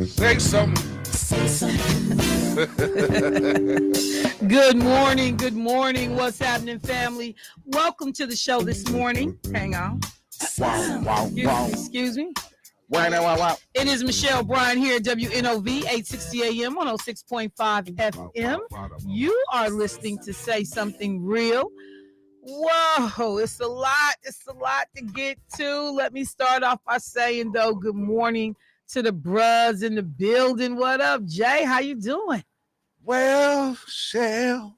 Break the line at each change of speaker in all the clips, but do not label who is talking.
Say something.
Good morning. Good morning. What's happening, family? Welcome to the show this morning. Hang on. Excuse me.
Wow.
It is Michelle Bryant here at WNOV 860 AM 106.5 FM. You are listening to Say Something Real. Whoa, it's a lot. It's a lot to get to. Let me start off by saying, though, good morning to the bruhs in the building. What up, Jay? How you doing?
Well, Shell.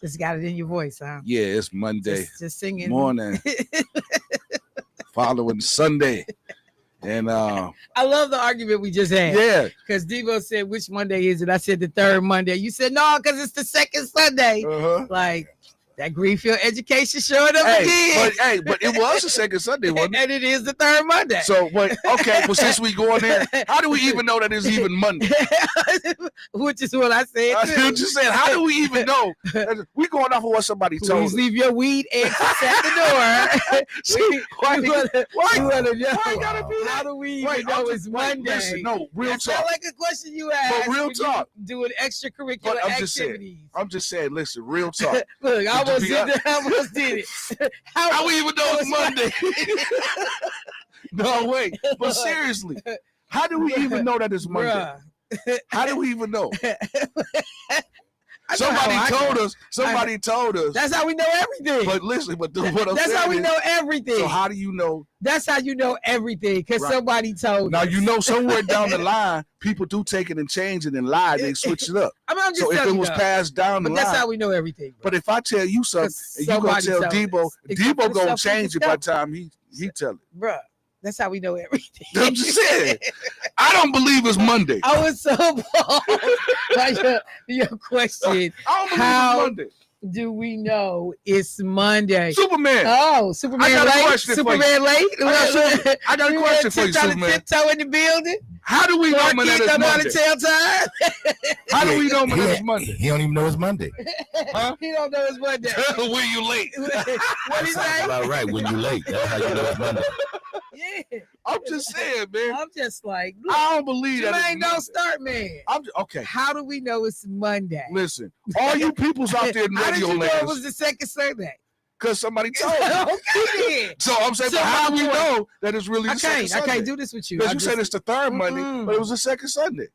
Just got it in your voice, huh?
Yeah, it's Monday.
Just singing.
Morning. Following Sunday. And
I love the argument we just had.
yeah.
Because Devo said, which Monday is it? I said the third Monday. You said, no, because it's the second Sunday.
Uh-huh.
Like, that Greenfield education showed up again.
But it was the second Sunday, wasn't it?
And it is the third Monday.
So, since we going there, how do we even know that it's even Monday?
Which is what I said.
I just saying, how do we even know? We going off of what somebody told us.
Please leave your weed exits at the door.
Why
we want to know.
Why gotta be that?
How do we even know it's Monday?
Listen, no, real
That
talk.
sounds like a question you asked.
But real talk.
Doing extracurricular activities.
I'm just saying, listen, real talk.
Look, I almost did it.
How we even know it's Monday? No, wait. But seriously, how do we even know that it's Monday? How do we even know? Somebody told us.
That's how we know everything.
But listen, what I'm
That's
saying
how we
is,
know everything.
So how do you know?
That's how you know everything, because
Right.
somebody told
Now
us.
you know somewhere down the line, people do take it and change it and lie. They switch it up.
I'm just
So if
telling
it
you
was
though.
passed down the
But
line,
that's how we know everything. Bro.
but if I tell you something,
'Cause
and you gonna
somebody
tell
told
Debo,
us. Except for
Debo
the
gonna
stuff we
change it by the time he tell it.
Bruh, that's how we know everything.
I'm just saying. I don't believe it's Monday.
I was so bold by your question.
I don't believe
How
it's Monday.
do we know it's Monday?
Superman.
Oh, Superman
I got a
late?
question for you.
Superman late?
I got a question for you, Superman.
Tiptoe in the building?
How do we know
Clark
when that
Kent
is
don't know how
Monday?
to tell time?
How do we know when that is Monday?
He don't even know it's Monday.
Huh?
He don't know it's Monday.
When you late?
What he
Sounds
say?
about right. When you late, that's how you know it's Monday.
Yeah.
I'm just saying, man.
I'm just like, look,
I don't believe that.
Jermaine,
it's
don't
Monday.
start, man.
Okay.
How do we know it's Monday?
Listen, all you peoples out there in
How did
radio
you know it
land,
was the second Sunday?
because somebody told me.
Okay, then.
So I'm saying,
So
but how
my
do we
point-
know that it's really
I
the second
can't
Sunday?
do this with you.
Because you said it's the third Monday, but it was the second Sunday.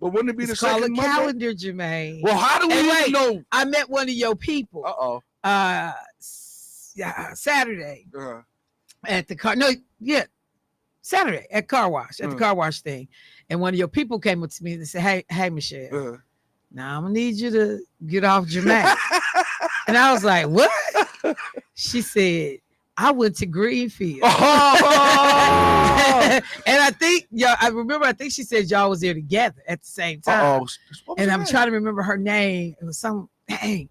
But wouldn't it be
It's
the
called a
second Monday?
calendar, Jermaine.
Well, how do we
Hey,
even
wait.
know?
I met one of your people Saturday
Uh-huh.
at the car. No, yeah, Saturday at car wash, at the car wash thing. And one of your people came up to me and said, hey, Michelle,
Uh-huh.
now I'm gonna need you to get off Jermaine. And I was like, what? She said, I went to Greenfield.
Oh!
And I think I think she said y'all was there together at the same time.
Uh-oh. What was
And I'm
that?
trying to remember her name. It was some dang.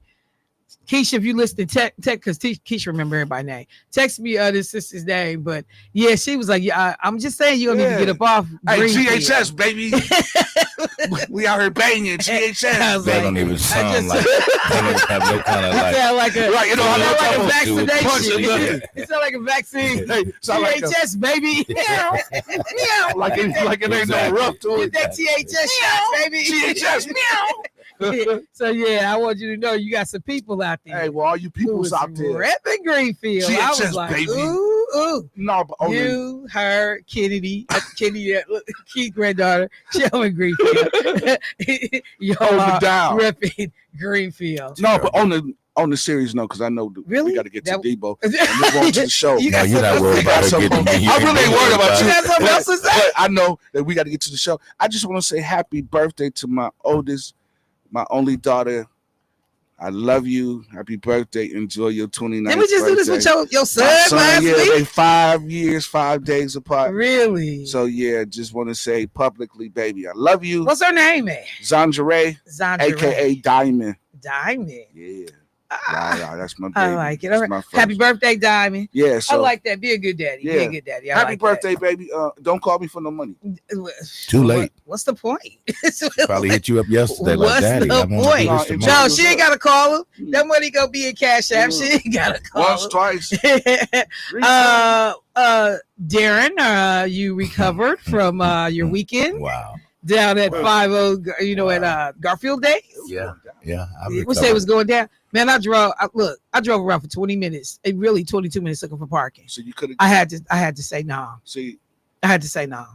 Keisha, if you listen, text because Keisha remember everybody's name. Text me this sister's name, but yeah, she was like, "Yeah, I'm just saying you don't need to get up off."
Hey,
Greenfield.
GHS, baby. We out here banging
I
GHS.
was
They
like,
don't even sound like. They don't have no kind of
it
like.
sound like a,
Right, you know,
it sound like a
I'm
vaccination.
punching,
It sound like a vaccine.
Hey, sound like
THS, baby. Meow. Meow.
like it ain't no rough to
Get
it.
that THS shot, baby.
THS, meow.
So yeah, I want you to know you got some people out there.
Hey, well, all you
who
peoples
was
out there.
repping Greenfield. I was
THS,
like,
baby.
ooh.
No, but only
You, her, Kennedy, Keith's granddaughter, Shelby Greenfield. Y'all
hold
are
it down.
repping Greenfield.
No, but on the serious note, because I know
Really?
we got to get to
That-
Debo and move on to the show.
You
No,
got
you're not worried about her getting me.
I really ain't worried about
You
you.
got something else to say?
But I know that we got to get to the show. I just want to say happy birthday to my oldest, my only daughter. I love you. Happy birthday. Enjoy your 29th
Did we just do this with your son last
yeah,
week?
they 5 years, 5 days apart.
Really?
So yeah, just want to say publicly, baby, I love you.
What's her name, man?
Zandre,
Zandre.
aka Diamond.
Diamond.
Yeah. That's my baby.
I like it. All right.
My first.
Happy birthday, Diamond.
Yeah, so
I like that. Be a good daddy. Be a good daddy. I
happy
like
birthday, baby. Don't call me for no money.
Too late.
What's the point?
Probably hit you up yesterday like,
What's
Daddy,
the
I want to
point?
do this tomorrow.
No, she ain't got to call him. That money go be in Cash App. She ain't got to call
Once,
him.
twice.
Darren, you recovered from your weekend
Wow.
down at 50, at Garfield Days?
Yeah.
We say it was going down. Man, I drove around for 20 minutes. It really 22 minutes looking for parking.
So you could have.
I had to say no.
See,
I had to say no.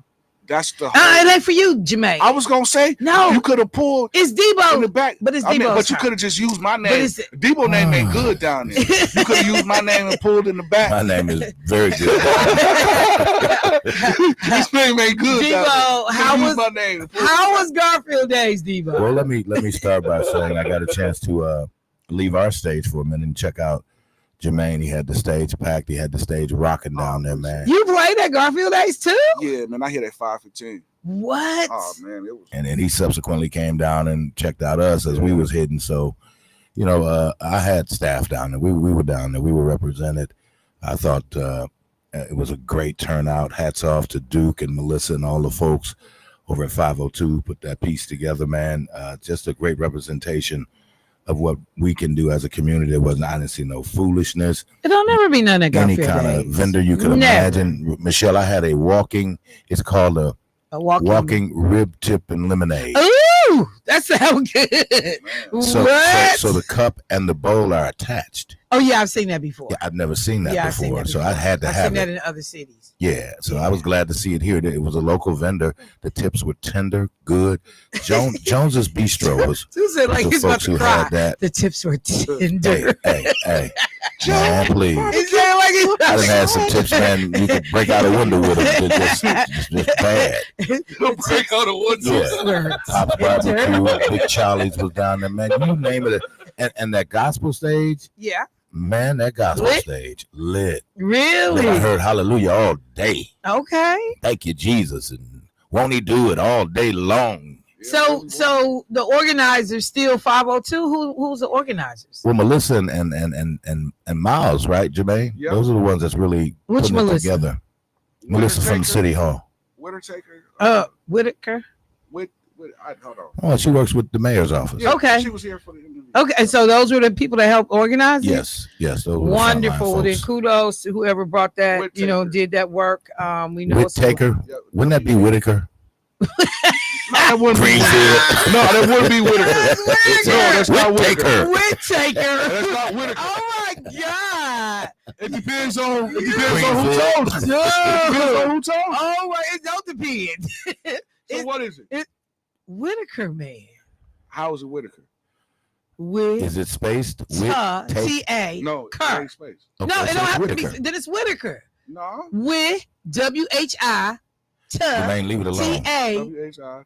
that's the.
It ain't for you, Jermaine.
I was gonna say
no.
You could have pulled.
It's Debo
in the back,
but it's Debo's
but you
turn.
could have just used my name. Debo name ain't good down there. You could have used my name and pulled in the back.
My name is very good.
His name ain't good.
Debo, how was Garfield Days, Debo?
Well, let me start by saying I got a chance to leave our stage for a minute and check out Jermaine. He had the stage packed. He had the stage rocking down there, man.
You played at Garfield Days too?
Yeah, man. I hit at 5:15.
What?
Oh man, it was.
And then he subsequently came down and checked out us as we was hitting. So, I had staff down there. We were down there. We were represented. I thought it was a great turnout. Hats off to Duke and Melissa and all the folks over at 502 put that piece together, man. Just a great representation of what we can do as a community. I didn't see no foolishness.
It don't never be none of
Any
Garfield
kind
Days.
of vendor you could imagine. Michelle, I had it's called a walking rib tip and lemonade.
Ooh, that sounds good.
So the cup and the bowl are attached.
Oh yeah, I've seen that before.
Yeah, I've never seen that
I've seen
before.
that
So I had to
I've
have
seen that
it.
in other cities.
Yeah, so I was glad to see it here. It was a local vendor. The tips were tender, good. Jones's Bistro was
Susan, like
the
he's about
folks
to
who
cry.
had that.
The tips were tender.
Hey, man, please.
Is that like he's
I done had some tips, man. You could break out a window with them. Just bad.
Break out a window.
Yeah. Pop's Barbecue, Big Charlie's was down there, man. You name it. And that gospel stage,
Yeah.
man, that gospel stage lit.
Really?
I heard hallelujah all day.
Okay.
Thank you, Jesus. And won't he do it all day long?
So the organizers still 502. Who's the organizers?
Well, Melissa and Miles, right, Jermaine?
Yep.
Those are the ones that's really
Which
putting
Melissa?
it together. Melissa from City Hall.
Whitaker.
Whitaker.
Hold on.
Oh, she works with the mayor's office.
Yeah,
Okay.
She was here for the interview.
Okay, so those were the people that helped organize it?
Yes. Those were the
Wonderful.
frontline
Then
folks.
kudos to whoever brought that,
Whitaker.
did that work. We know
Whitaker. Wouldn't that be Whitaker?
No, that wouldn't
Greenfield.
No, that wouldn't be Whitaker. No, that's not Whitaker.
Whitaker.
That's not Whitaker.
Oh my God.
It depends on who told you.
No.
It depends on who told you.
Oh, well, it don't depend.
So what is it?
Whitaker, man.
How is it Whitaker?
Is it spaced?
T-A.
No,
Kerr.
it ain't space.
No, it
so
don't
it's
have to be.
Whitaker.
Then it's Whitaker.
No.
With W-H-I.
Jermaine, leave it alone.
T-A.
W-H-I.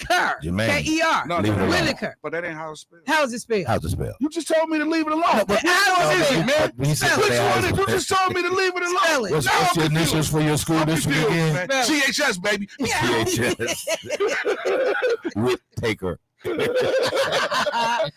Kerr.
Jermaine.
K-E-R.
No,
Leave it alone.
Whitaker.
But that ain't how it's spelled.
How's it spelled?
How's it spelled?
You just told me to leave it alone.
But how is it, man?
He said
Which
they
one?
are-
You just told me to leave it
Spell
alone.
it.
What's
No, I'm
your
confused.
initials for your school
I'm
district
confused,
again?
man. CHS, baby.
CHS. Whitaker.
Oh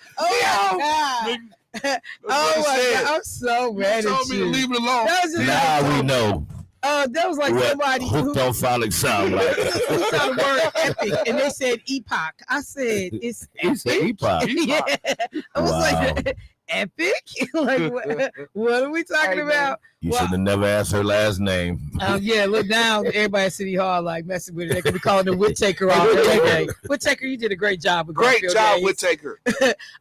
my God. Oh my God. I'm so mad
You
at
told me to
you.
leave it alone.
That was just
Now we know
that was like
what
somebody who
hooked on phonics sound like.
who saw the word epic and they said epoch. I said it's
It's the
epic.
epoch.
Yeah. I was
Wow.
like epic? Like what are we talking
Hey,
about?
You
Well-
should have never asked her last name.
Yeah, look now, everybody at City Hall like messing with it. They could be calling the Whitaker all day. Whitaker, you did a great job. With
Great
Garfield
job,
Days.
Whitaker.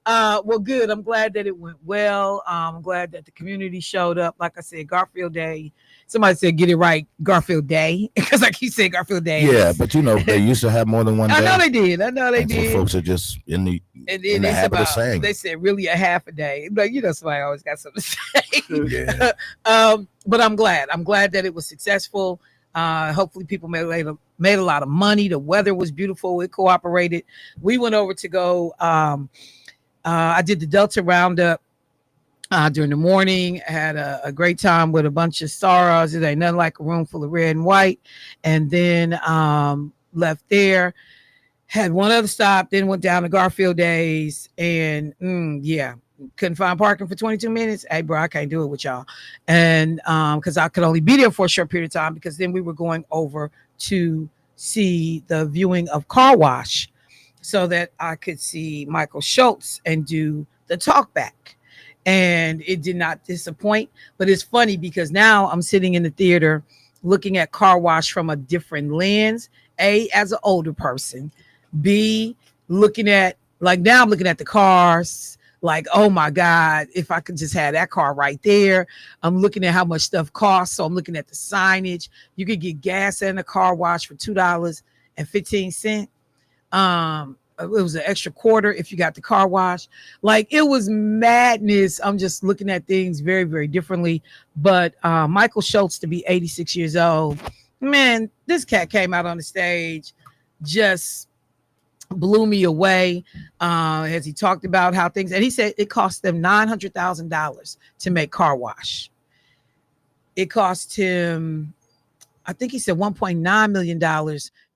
Well, good. I'm glad that it went well. I'm glad that the community showed up. Like I said, Garfield Day. Somebody said, get it right, Garfield Day. Because I keep saying Garfield Day.
Yeah, but they used to have more than one day.
I know they did. And so
did. Folks are just in the
it's
habit of saying.
They said really a half a day. Like, somebody always got something to say.
Yeah.
But I'm glad. I'm glad that it was successful. Hopefully people made a lot of money. The weather was beautiful. It cooperated. We went over to go. I did the Delta Roundup during the morning. I had a great time with a bunch of sorrows. It ain't nothing like a room full of red and white. And then left there. Had one other stop. Then went down to Garfield Days. And yeah, couldn't find parking for 22 minutes. Hey, bro, I can't do it with y'all. And because I could only be there for a short period of time, because then we were going over to see the viewing of Car Wash so that I could see Michael Schultz and do the talk back. And it did not disappoint. But it's funny because now I'm sitting in the theater looking at Car Wash from a different lens. A, as an older person. B, looking at, like, now I'm looking at the cars. Like, oh my God, if I could just have that car right there. I'm looking at how much stuff costs. So I'm looking at the signage. You could get gas in a car wash for $2.15. It was an extra quarter if you got the car wash. Like, it was madness. I'm just looking at things very, very differently. But Michael Schultz, to be 86 years old, man, this cat came out on the stage, just blew me away as he talked about how things, and he said it cost them $900,000 to make Car Wash. It cost him, I think he said $1.9 million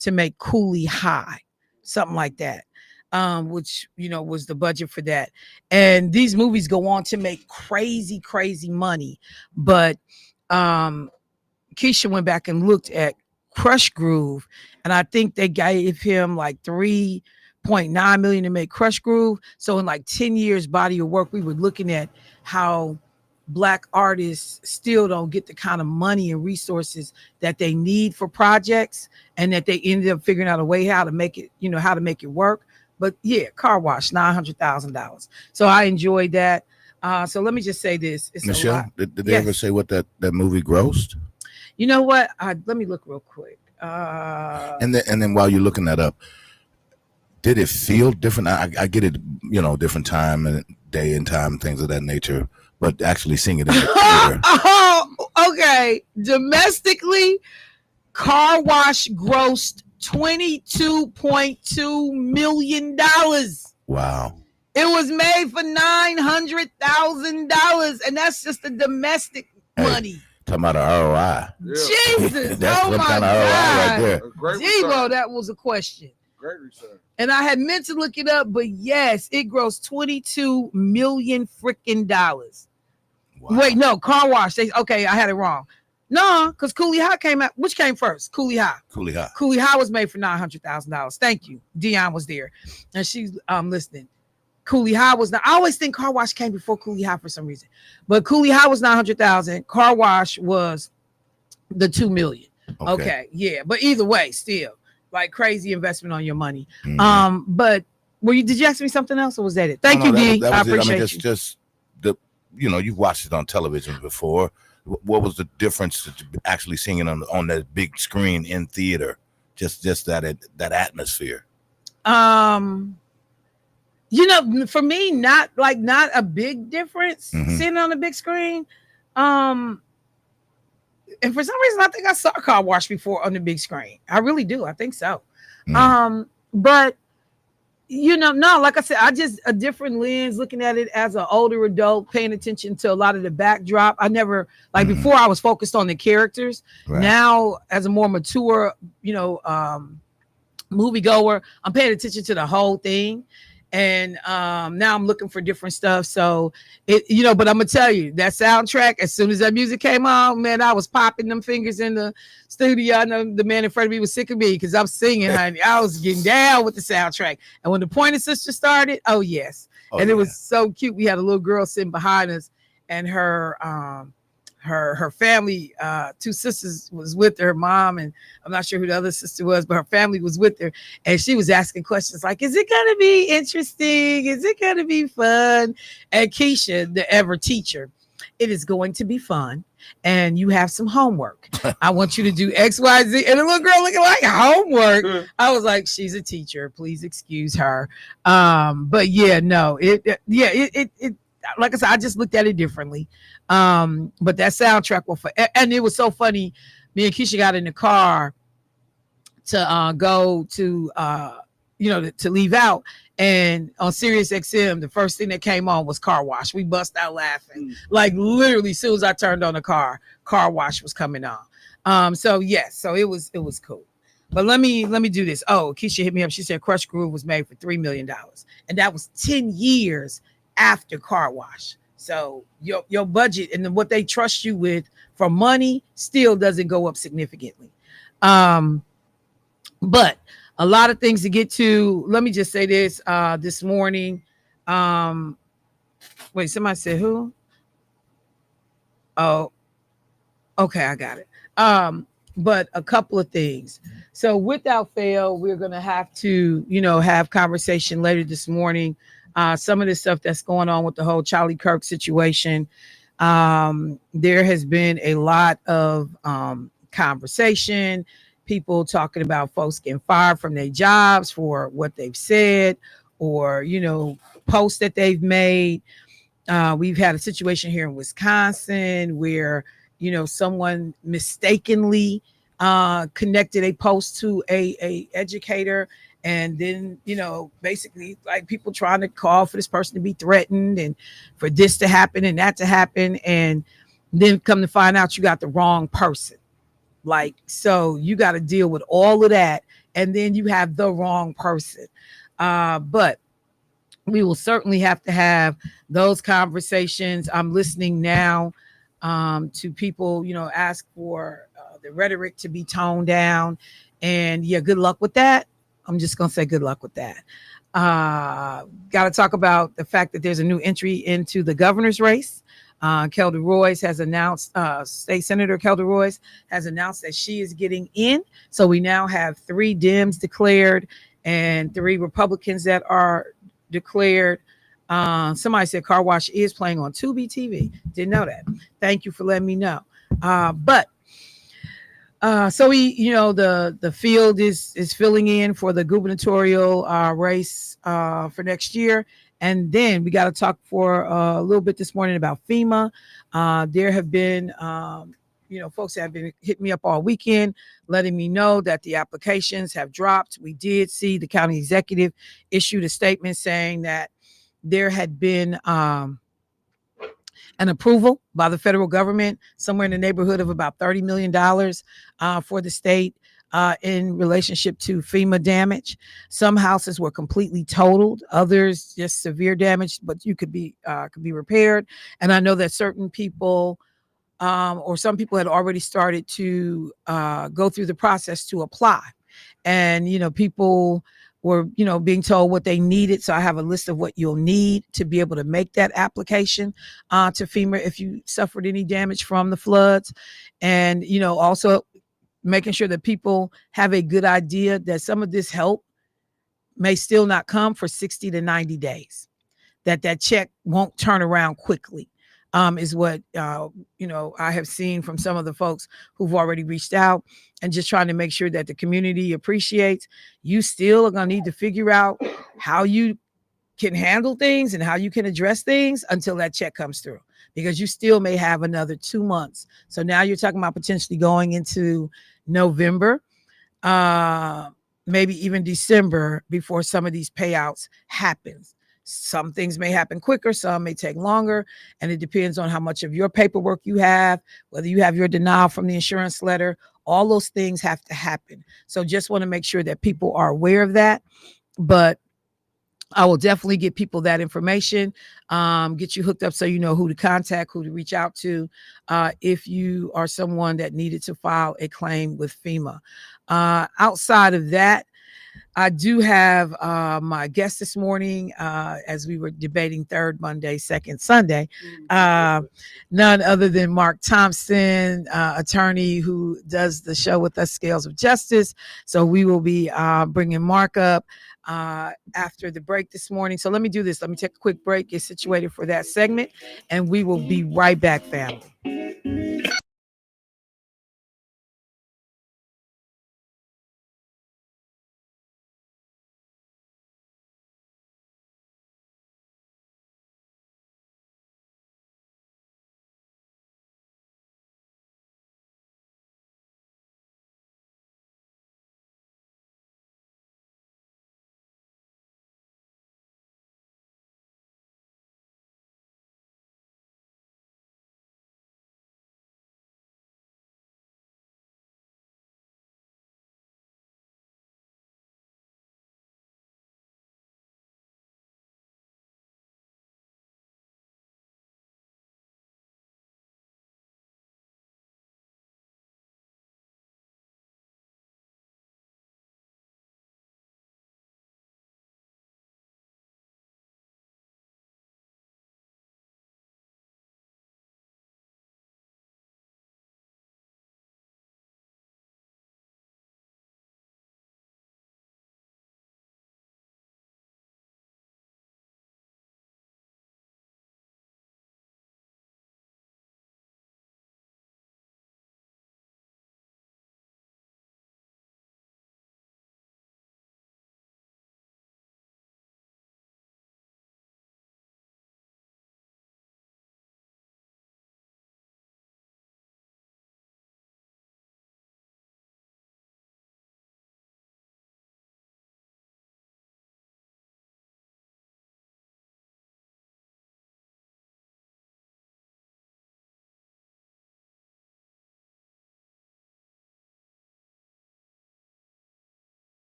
to make Cooley High, something like that, which, you know, was the budget for that. And these movies go on to make crazy, crazy money. But Keisha went back and looked at Crush Groove, and I think they gave him like $3.9 million to make Crush Groove. So in like 10 years body of work, we were looking at how Black artists still don't get the kind of money and resources that they need for projects, and that they ended up figuring out a way how to make it, you know, how to make it work. But yeah, Car Wash, $900,000. So I enjoyed that. So let me just say this. It's
Michelle, did they ever say what that movie grossed?
You know what? Let me look real quick.
And then while you're looking that up, did it feel different? I get it, you know, different time and day and time, things of that nature. But actually seeing it in the theater.
Oh, okay. Domestically, Car Wash grossed $22.2 million.
Wow.
It was made for $900,000, and that's just the domestic money.
Talking about an ROI.
Yeah.
Jesus.
That's
Oh
some
my
kind of ROI right there.
God. Devo, that was a question.
Great research.
And I had meant to look it up, but yes, it grossed $22 million freaking dollars. Wow. Wait, no, Car Wash. Okay, I had it wrong. No, because Cooley High came out. Which came first? Cooley High.
Cooley High.
Cooley High was made for $900,000. Thank you. Dion was there, and she's listening. Cooley High was not. I always think Car Wash came before Cooley High for some reason, but Cooley High was $900,000. Car Wash was the $2 million. Okay, yeah, but either way, still like crazy investment on your money. Mm-hmm. But did you ask me something else, or was that it? Thank you, D. I appreciate it.
Just the, you know, you've watched it on television before. What was the difference to actually seeing it on that big screen in theater? Just that atmosphere.
You know, for me, not a big difference sitting on the big screen. And for some reason, I think I saw Car Wash before on the big screen. I really do. I think so. But you know, no, like I said, I just a different lens looking at it as an older adult, paying attention to a lot of the backdrop. I never before I was focused on the characters. Right. Now, as a more mature, you know, moviegoer, I'm paying attention to the whole thing. And now I'm looking for different stuff. So it, you know, but I'm gonna tell you that soundtrack, as soon as that music came on, man, I was popping them fingers in the studio. I know the man in front of me was sick of me because I'm singing, honey. I was getting down with the soundtrack. And when the Pointer Sisters started, oh yes. And it was so cute. We had a little girl sitting behind us, and her family, two sisters was with her mom, and I'm not sure who the other sister was, but her family was with her, and she was asking questions like, is it going to be interesting? Is it going to be fun? And Keisha, the ever teacher, it is going to be fun, and you have some homework. I want you to do X, Y, Z. And the little girl looking like homework. I was like, she's a teacher. Please excuse her. But yeah, no, it like I said, I just looked at it differently. But that soundtrack was and it was so funny. Me and Keisha got in the car to go to to leave out, and on Sirius XM, the first thing that came on was Car Wash. We bust out laughing. Like literally, as soon as I turned on the Car Wash was coming on. So yes, so it was cool. But let me do this. Oh, Keisha hit me up. She said Crush Groove was made for $3 million, and that was 10 years after car wash. So your budget and what they trust you with for money still doesn't go up significantly. Um, but a lot of things to get to. Let me just say this this morning. Um, wait, somebody said who? Oh, okay, I got it. But a couple of things. So without fail, we're gonna have to, have conversation later this morning. Some of the stuff that's going on with the whole Charlie Kirk situation. There has been a lot of conversation, people talking about folks getting fired from their jobs for what they've said, or posts that they've made. We've had a situation here in Wisconsin where someone mistakenly connected a post to a educator, and then basically like people trying to call for this person to be threatened and for this to happen and that to happen, and then come to find out you got the wrong person. Like, so you got to deal with all of that, and then you have the wrong person. But we will certainly have to have those conversations. I'm listening now to people, ask for the rhetoric to be toned down. And yeah, good luck with that. I'm just going to say good luck with that. Got to talk about the fact that there's a new entry into the governor's race. Kelda Royce has announced, State Senator Kelda Royce has announced that she is getting in. So we now have 3 Dems declared and 3 Republicans that are declared. Somebody said car wash is playing on Tubi TV. Didn't know that. Thank you for letting me know. But so we, the field is filling in for the gubernatorial race for next year. And then we got to talk for a little bit this morning about FEMA. There have been folks have been hitting me up all weekend, letting me know that the applications have dropped. We did see the county executive issued a statement saying that there had been an approval by the federal government, somewhere in the neighborhood of about $30 million for the state in relationship to FEMA damage. Some houses were completely totaled, others just severe damage, but you could be repaired. And I know that certain people or some people had already started to go through the process to apply. And, people were, being told what they needed. So I have a list of what you'll need to be able to make that application to FEMA if you suffered any damage from the floods. And, also making sure that people have a good idea that some of this help may still not come for 60 to 90 days, that check won't turn around quickly. Is what I have seen from some of the folks who've already reached out, and just trying to make sure that the community appreciates. You still are going to need to figure out how you can handle things and how you can address things until that check comes through, because you still may have another 2 months. So now you're talking about potentially going into November, maybe even December before some of these payouts happens. Some things may happen quicker, some may take longer, and it depends on how much of your paperwork you have, whether you have your denial from the insurance letter. All those things have to happen. So just want to make sure that people are aware of that. But I will definitely get people that information, get you hooked up so you know who to contact, who to reach out to if you are someone that needed to file a claim with FEMA. Outside of that, I do have my guest this morning as we were debating third Monday, second Sunday. None other than Mark Thompson, attorney who does the show with us, Scales of Justice. So we will be bringing Mark up after the break this morning. So let me do this. Let me take a quick break, get situated for that segment, and we will be right back, family.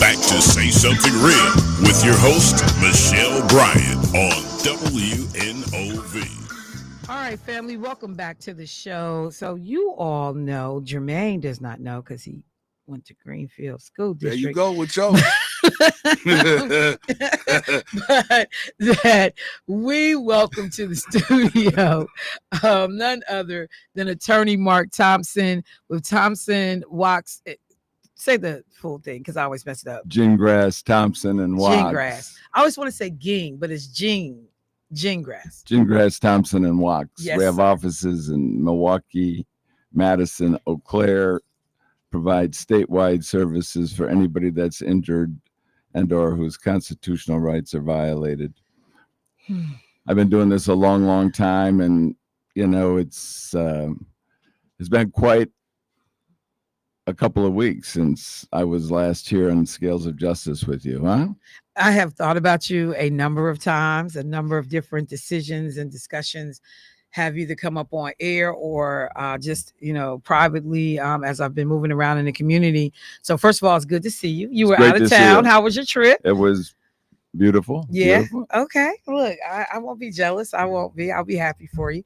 back to Say Something Real with your host, Michelle Bryant on WNOV.
All right, family, welcome back to the show. So you all know, Jermaine does not know because he went to Greenfield School
There
District.
you go with Joe.
But that we welcome to the studio none other than attorney Mark Thompson with Thompson Wax. Say the full thing because I always mess it up.
Gingras, Thompson, and Wax.
Gingras. I always want to say Ging, but it's Gingras.
Gingras, Thompson, and Wax.
Yes,
we have
sir.
offices in Milwaukee, Madison, Eau Claire. Provide statewide services for anybody that's injured and or whose constitutional rights are violated. I've been doing this a long, long time, and you know it's been quite a couple of weeks since I was last here on Scales of Justice with you, huh?
I have thought about you a number of times, a number of different decisions and discussions have either come up on air or just, privately as I've been moving around in the community. So first of all, it's good to see you. You were out of town. How was your trip?
It was beautiful.
Yeah.
Beautiful.
Okay. Look, I won't be jealous. I won't be. I'll be happy for you.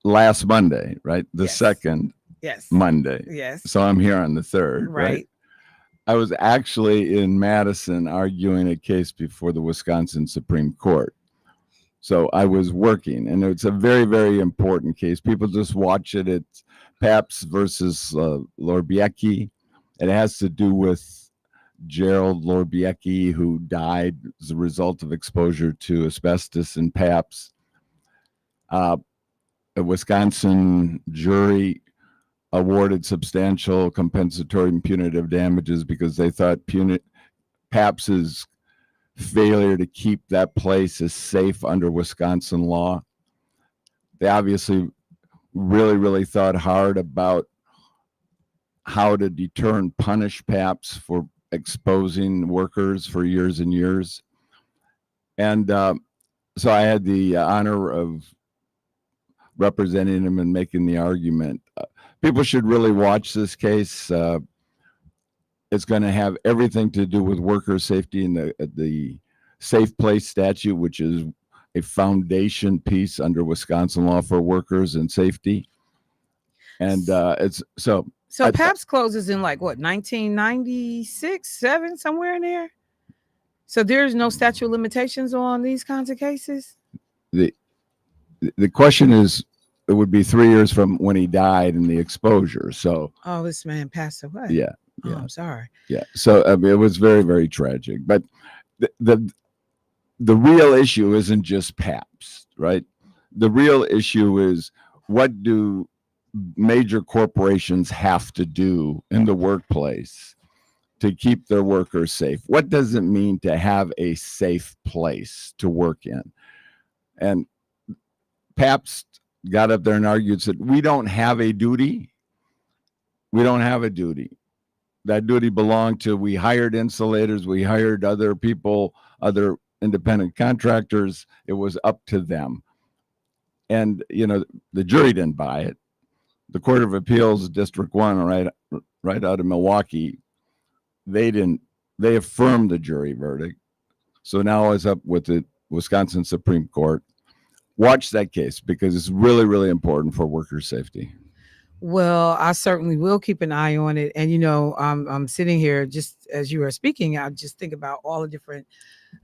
Last Monday, right? The
Yes.
second
Yes.
Monday.
Yes.
So I'm here on the third, right? I was actually in Madison arguing a case before the Wisconsin Supreme Court. So I was working, and it's a very, very important case. People just watch it. It's Paps versus Lorbiecki. It has to do with Gerald Lorbiecki, who died as a result of exposure to asbestos in Paps. A Wisconsin jury awarded substantial compensatory and punitive damages because they thought Paps's failure to keep that place as safe under Wisconsin law. They obviously really, really thought hard about how to deter and punish Paps for exposing workers for years and years. And so I had the honor of representing him and making the argument. People should really watch this case. It's going to have everything to do with worker safety and the Safe Place statute, which is a foundation piece under Wisconsin law for workers and safety. And it's so.
So Paps closes in 1996, 7, somewhere in there. So there's no statute of limitations on these kinds of cases.
The question is, it would be 3 years from when he died in the exposure. So,
this man passed away.
Yeah.
Oh, I'm sorry.
Yeah. So it was very, very tragic. But the real issue isn't just Paps, right? The real issue is, what do major corporations have to do in the workplace to keep their workers safe? What does it mean to have a safe place to work in? And Paps got up there and argued, said, we don't have a duty. We don't have a duty. That duty belonged to, we hired insulators, we hired other people, other independent contractors. It was up to them. And, the jury didn't buy it. The Court of Appeals, District 1, right out of Milwaukee, they affirmed the jury verdict. So now it's up with the Wisconsin Supreme Court. Watch that case because it's really, really important for worker safety.
Well, I certainly will keep an eye on it. And, I'm sitting here just as you were speaking, I just think about all the different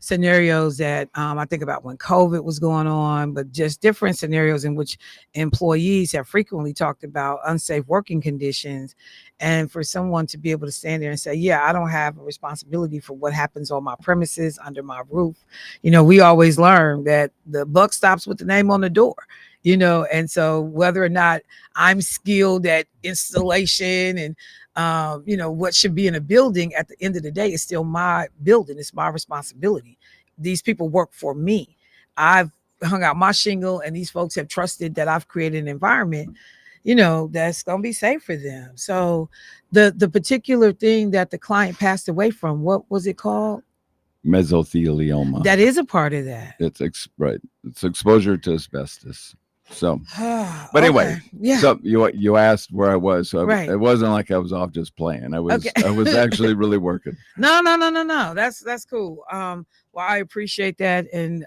scenarios that I think about when COVID was going on, but just different scenarios in which employees have frequently talked about unsafe working conditions. And for someone to be able to stand there and say, yeah, I don't have a responsibility for what happens on my premises under my roof. We always learn that the buck stops with the name on the door. And so whether or not I'm skilled at installation and, what should be in a building, at the end of the day, it's still my building. It's my responsibility. These people work for me. I've hung out my shingle, and these folks have trusted that I've created an environment, that's going to be safe for them. So the particular thing that the client passed away from, what was it called?
Mesothelioma.
That is a part of that.
It's right. It's exposure to asbestos. So, but anyway,
Okay. Yeah.
so you asked where I was, so
Right.
it wasn't like I was off just playing. I was
Okay.
I was actually really working.
No. That's cool. Well, I appreciate that, and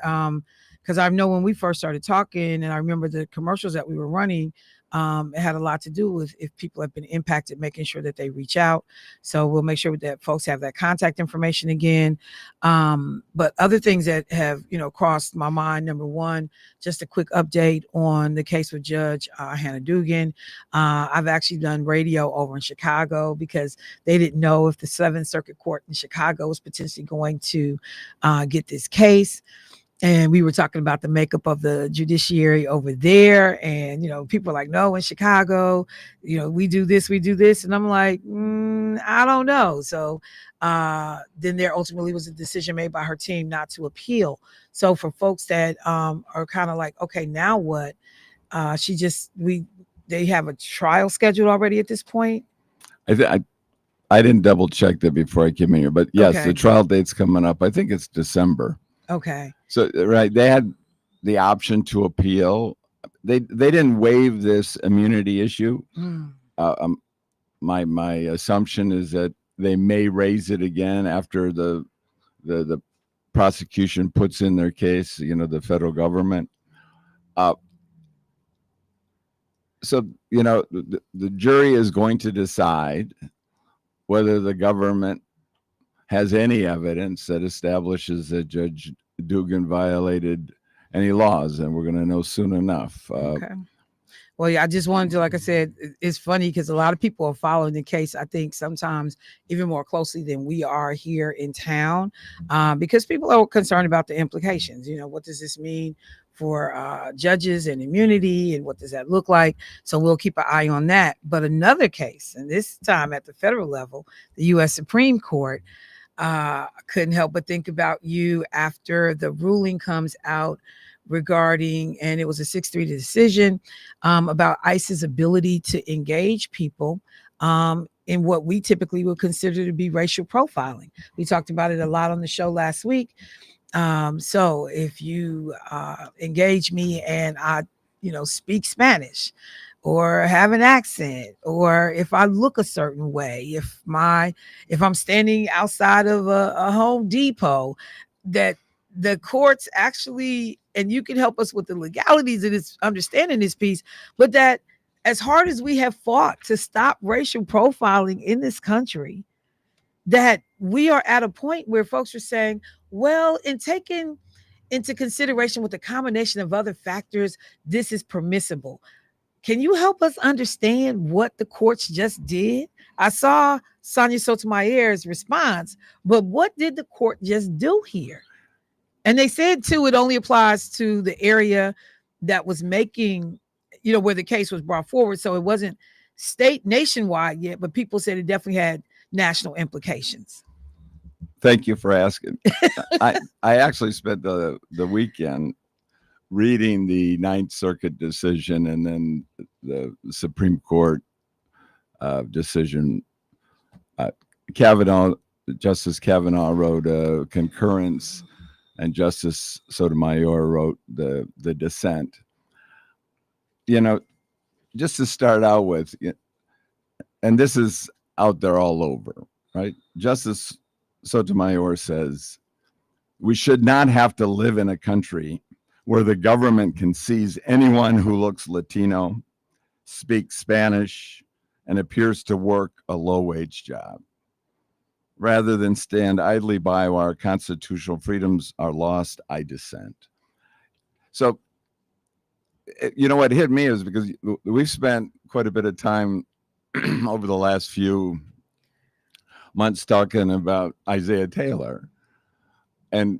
because I know when we first started talking, and I remember the commercials that we were running. It had a lot to do with if people have been impacted, making sure that they reach out. So we'll make sure that folks have that contact information again. But other things that have crossed my mind. Number one, just a quick update on the case with Judge Hannah Dugan. I've actually done radio over in Chicago because they didn't know if the Seventh Circuit Court in Chicago was potentially going to get this case. And we were talking about the makeup of the judiciary over there. And, people are like, no, in Chicago, we do this. And I'm like, I don't know. So then there ultimately was a decision made by her team not to appeal. So for folks that are kind of like, okay, now what? They have a trial scheduled already at this point.
I didn't double check that before I came in here, but yes,
Okay.
the trial date's coming up. I think it's December.
Okay.
So right, they had the option to appeal. They didn't waive this immunity issue. My assumption is that they may raise it again after the prosecution puts in their case. The federal government. So the jury is going to decide whether the government has any evidence that establishes that Judge Dugan violated any laws, and we're going to know soon enough.
Okay. Well, yeah, I just wanted to, like I said, it's funny because a lot of people are following the case, I think sometimes even more closely than we are here in town, because people are concerned about the implications. What does this mean for judges and immunity, and what does that look like? So we'll keep an eye on that. But another case, and this time at the federal level, the U.S. Supreme Court, couldn't help but think about you after the ruling comes out regarding, and it was a 6-3 decision about ICE's ability to engage people in what we typically would consider to be racial profiling. We talked about it a lot on the show last week. So if you engage me and I, speak Spanish or have an accent, or if I look a certain way, if I'm standing outside of a Home Depot, that the courts actually, and you can help us with the legalities of this, understanding this piece, but that as hard as we have fought to stop racial profiling in this country, that we are at a point where folks are saying, well, in taking into consideration with a combination of other factors, this is permissible. Can you help us understand what the courts just did? I saw Sonia Sotomayor's response, but what did the court just do here? And they said, too, it only applies to the area that was making, where the case was brought forward. So it wasn't nationwide yet, but people said it definitely had national implications.
Thank you for asking. I actually spent the weekend reading the Ninth Circuit decision and then the Supreme Court decision. Justice Kavanaugh wrote a concurrence, and Justice Sotomayor wrote the dissent. Just to start out with, and this is out there all over, right? Justice Sotomayor says, we should not have to live in a country where the government can seize anyone who looks Latino, speaks Spanish, and appears to work a low-wage job, rather than stand idly by while our constitutional freedoms are lost. I dissent. So, what hit me is because we've spent quite a bit of time over the last few months talking about Isaiah Taylor and,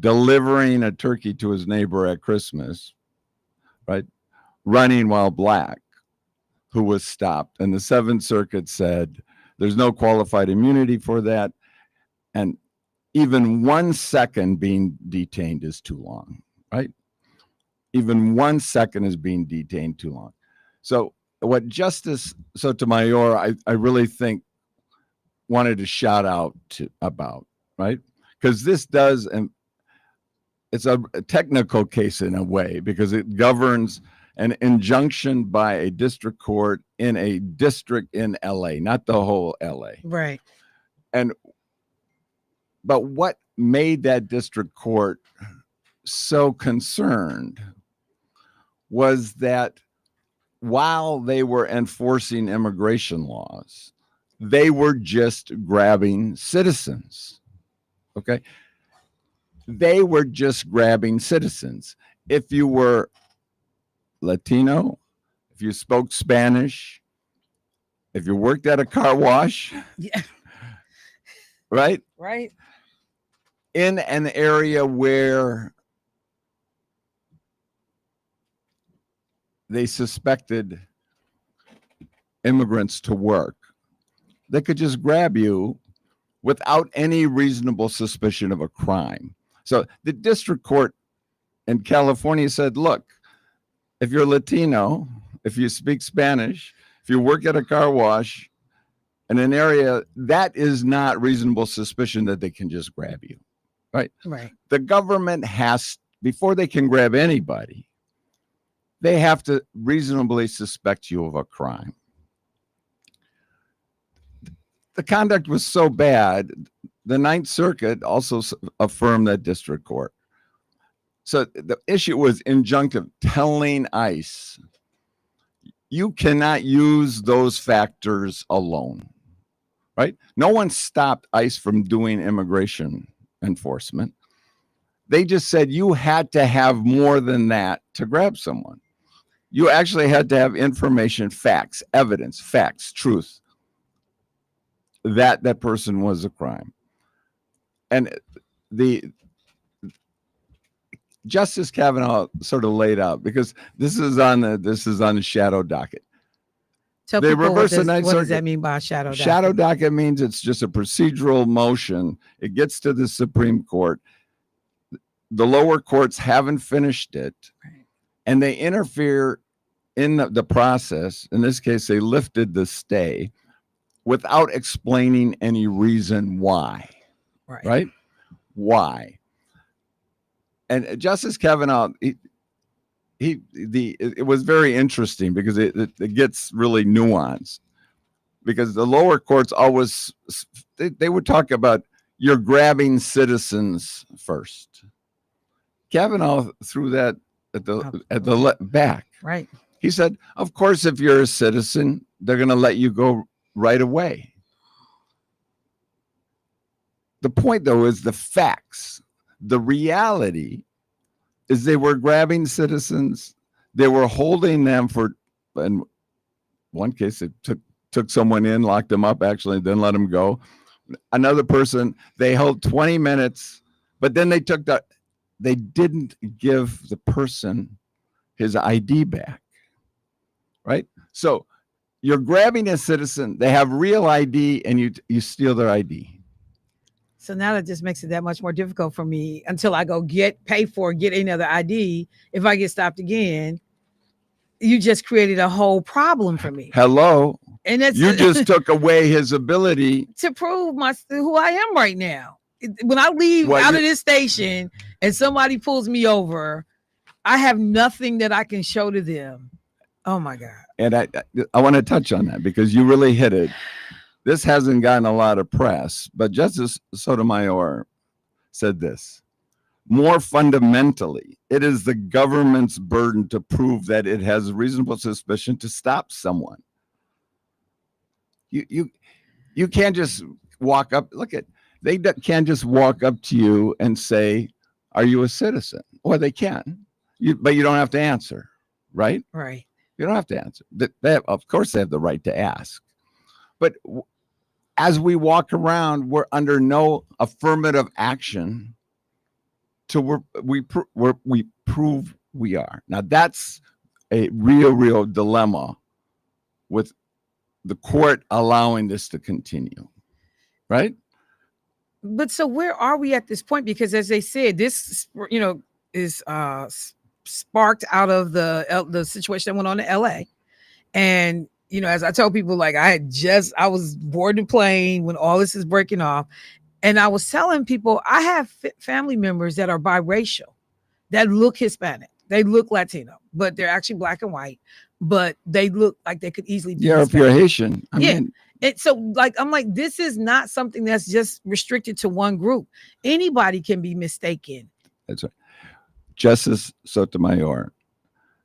delivering a turkey to his neighbor at Christmas, right? Running while black, who was stopped. And the Seventh Circuit said there's no qualified immunity for that. And even 1 second being detained is too long, right? Even 1 second is being detained too long. So what Justice Sotomayor, I really think, wanted to shout out about, right? Because this does, and it's a technical case in a way because it governs an injunction by a district court in a district in LA, not the whole LA.
Right.
But what made that district court so concerned was that while they were enforcing immigration laws, they were just grabbing citizens. Okay. They were just grabbing citizens. If you were Latino, if you spoke Spanish, if you worked at a car wash,
Yeah.
right?
Right.
In an area where they suspected immigrants to work, they could just grab you without any reasonable suspicion of a crime. So the district court in California said, look, if you're Latino, if you speak Spanish, if you work at a car wash in an area, that is not reasonable suspicion that they can just grab you, right?
Right.
The government has, before they can grab anybody, they have to reasonably suspect you of a crime. The conduct was so bad, the Ninth Circuit also affirmed that district court. So the issue was injunctive, telling ICE, you cannot use those factors alone, right? No one stopped ICE from doing immigration enforcement. They just said you had to have more than that to grab someone. You actually had to have information, facts, evidence, facts, truth, that that person was a crime. And the Justice Kavanaugh sort of laid out, because this is on the shadow docket.
Tell
They
people
reverse the Ninth
what does
Circuit.
that mean by shadow docket?
Shadow docket means it's just a procedural motion. It gets to the Supreme Court. The lower courts haven't finished it,
Right.
and they interfere in the process. In this case, they lifted the stay without explaining any reason why. Right? Why? And Justice Kavanaugh, it was very interesting because it gets really nuanced, because the lower courts always, they would talk about you're grabbing citizens first. Kavanaugh threw that at the back.
Right.
He said, of course, if you're a citizen, they're going to let you go right away. The point, though, is the facts. The reality is they were grabbing citizens. They were holding them for, in one case, it took someone in, locked them up, actually, then let them go. Another person, they held 20 minutes, but then they didn't give the person his ID back, right? So you're grabbing a citizen, they have real ID, and you steal their ID.
So now that just makes it that much more difficult for me until I go pay for, get another ID. If I get stopped again, you just created a whole problem for me.
Hello.
And that's
You just took away his ability
to prove who I am right now. When I leave out of this station and somebody pulls me over, I have nothing that I can show to them. Oh my God.
And I want to touch on that because you really hit it. This hasn't gotten a lot of press, but Justice Sotomayor said this: more fundamentally, it is the government's burden to prove that it has reasonable suspicion to stop someone. You can't just walk up. They can't just walk up to you and say, "Are you a citizen?" Or they can, but you don't have to answer, right?
Right.
You don't have to answer. Of course, they have the right to ask, but as we walk around, we're under no affirmative action we prove we are. Now that's a real dilemma with the court allowing this to continue, right?
But so where are we at this point? Because as they said, this is sparked out of the situation that went on in LA, and as I tell people, like I was boarding a plane when all this is breaking off, and I was telling people I have family members that are biracial, that look Hispanic. They look Latino, but they're actually black and white, but they look like they could easily be
Yeah, if you're
Hispanic.
Haitian, I mean,
And so like, I'm like, this is not something that's just restricted to one group. Anybody can be mistaken.
that's right. Justice Sotomayor,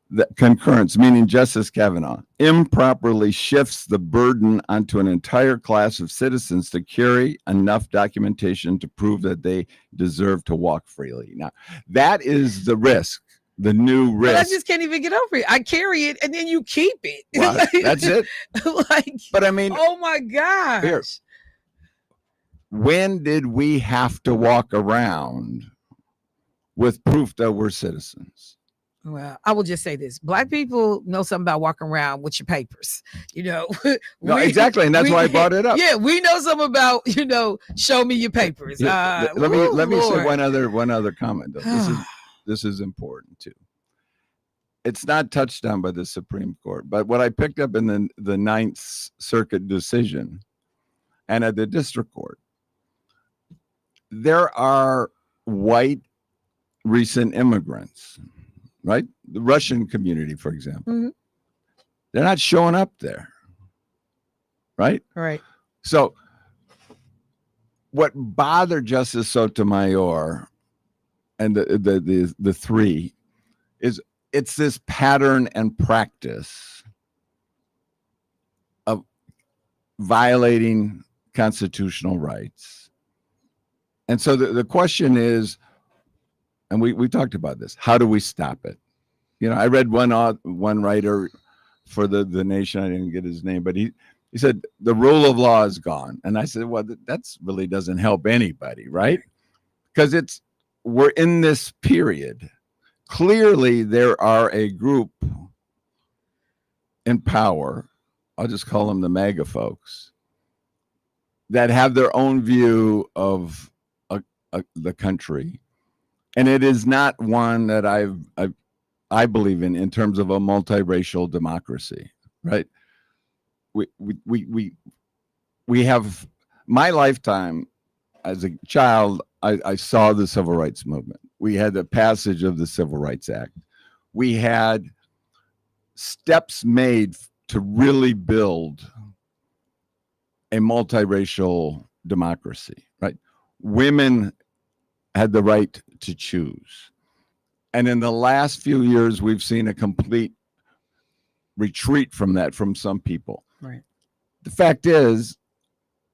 the concurrence, meaning Justice Kavanaugh, improperly shifts the burden onto an entire class of citizens to carry enough documentation to prove that they deserve to walk freely. Now, that is the risk, the new
But I
risk.
just can't even get over it. I carry it and then you keep it.
Well, that's it.
Like,
But I mean,
oh my gosh.
Here. When did we have to walk around with proof that we're citizens?
Well, I will just say this. Black people know something about walking around with your papers. You know.
No, exactly. And that's why I brought it up.
Yeah, we know something about, show me your papers.
Yeah, let me say
Lord.
one other comment though. This is important too. It's not touched on by the Supreme Court, but what I picked up in the Ninth Circuit decision and at the district court, there are white recent immigrants, right? The Russian community, for example,
Mhm.
they're not showing up there, right?
Right.
So what bothered Justice Sotomayor and the three is it's this pattern and practice of violating constitutional rights. And so the question is, and we talked about this, how do we stop it? I read one writer for the Nation, I didn't get his name, but he said the rule of law is gone. And I said, well, that's really doesn't help anybody, right? Because we're in this period. Clearly, there are a group in power, I'll just call them the MAGA folks, that have their own view of the country. And it is not one that I believe in terms of a multiracial democracy, right? We have my lifetime as a child. I saw the civil rights movement. We had the passage of the Civil Rights Act. We had steps made to really build a multiracial democracy, right? Women had the right to choose. And in the last few years, we've seen a complete retreat from that from some people.
Right.
The fact is,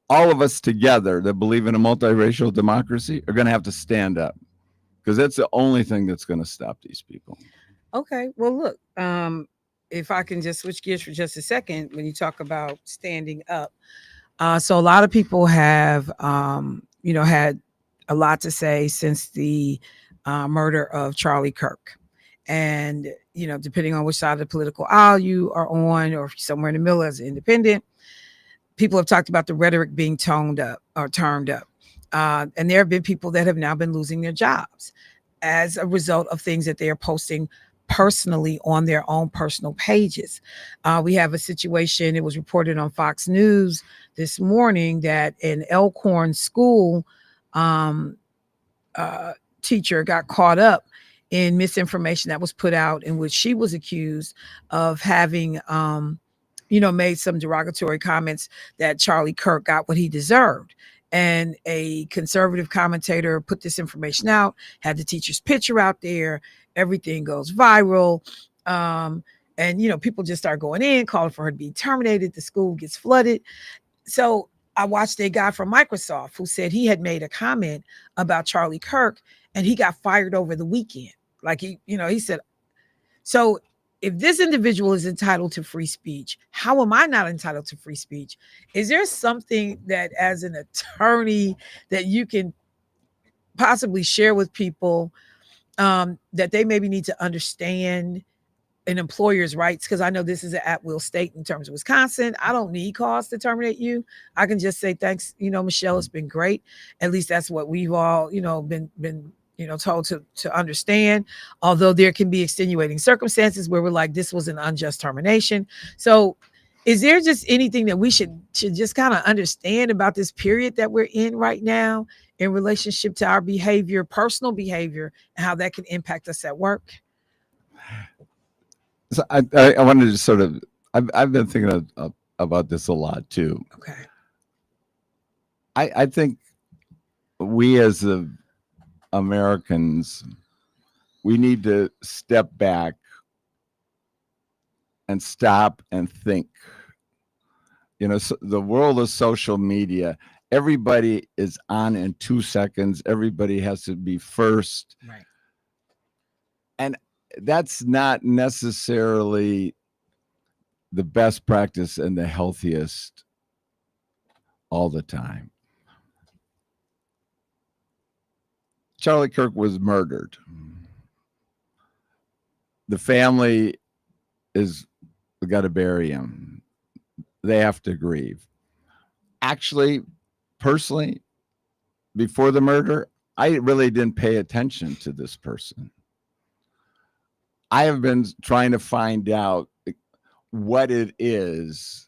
all of us together that believe in a multiracial democracy are going to have to stand up, because that's the only thing that's going to stop these people.
Okay. Well, look, if I can just switch gears for just a second, when you talk about standing up. So a lot of people have, had a lot to say since the murder of Charlie Kirk. And, depending on which side of the political aisle you are on, or if you're somewhere in the middle as an independent, people have talked about the rhetoric being toned up or turned up. And there have been people that have now been losing their jobs as a result of things that they are posting personally on their own personal pages. We have a situation, it was reported on Fox News this morning, that an Elkhorn school teacher got caught up in misinformation that was put out, in which she was accused of having made some derogatory comments that Charlie Kirk got what he deserved. And a conservative commentator put this information out, had the teacher's picture out there, everything goes viral. And people just start going in, calling for her to be terminated. The school gets flooded. So I watched a guy from Microsoft who said he had made a comment about Charlie Kirk and he got fired over the weekend. Like he said, so if this individual is entitled to free speech, how am I not entitled to free speech? Is there something that, as an attorney, that you can possibly share with people that they maybe need to understand an employer's rights? Because I know this is an at-will state in terms of Wisconsin. I don't need cause to terminate you. I can just say, thanks, Michelle, it's been great. At least that's what we've all, been told to understand, although there can be extenuating circumstances where we're like, this was an unjust termination. So Is there just anything that we should just kind of understand about this period that we're in right now in relationship to our behavior, personal behavior, and how that can impact us at work?
So I wanted to sort of, I've been thinking about this a lot too.
Okay.
I think we as the Americans, we need to step back and stop and think. You know, so the world of social media, everybody is on in 2 seconds. Everybody has to be first.
Right.
And that's not necessarily the best practice and the healthiest all the time. Charlie Kirk was murdered. The family is got to bury him. They have to grieve. Actually, personally, before the murder, I really didn't pay attention to this person. I have been trying to find out what it is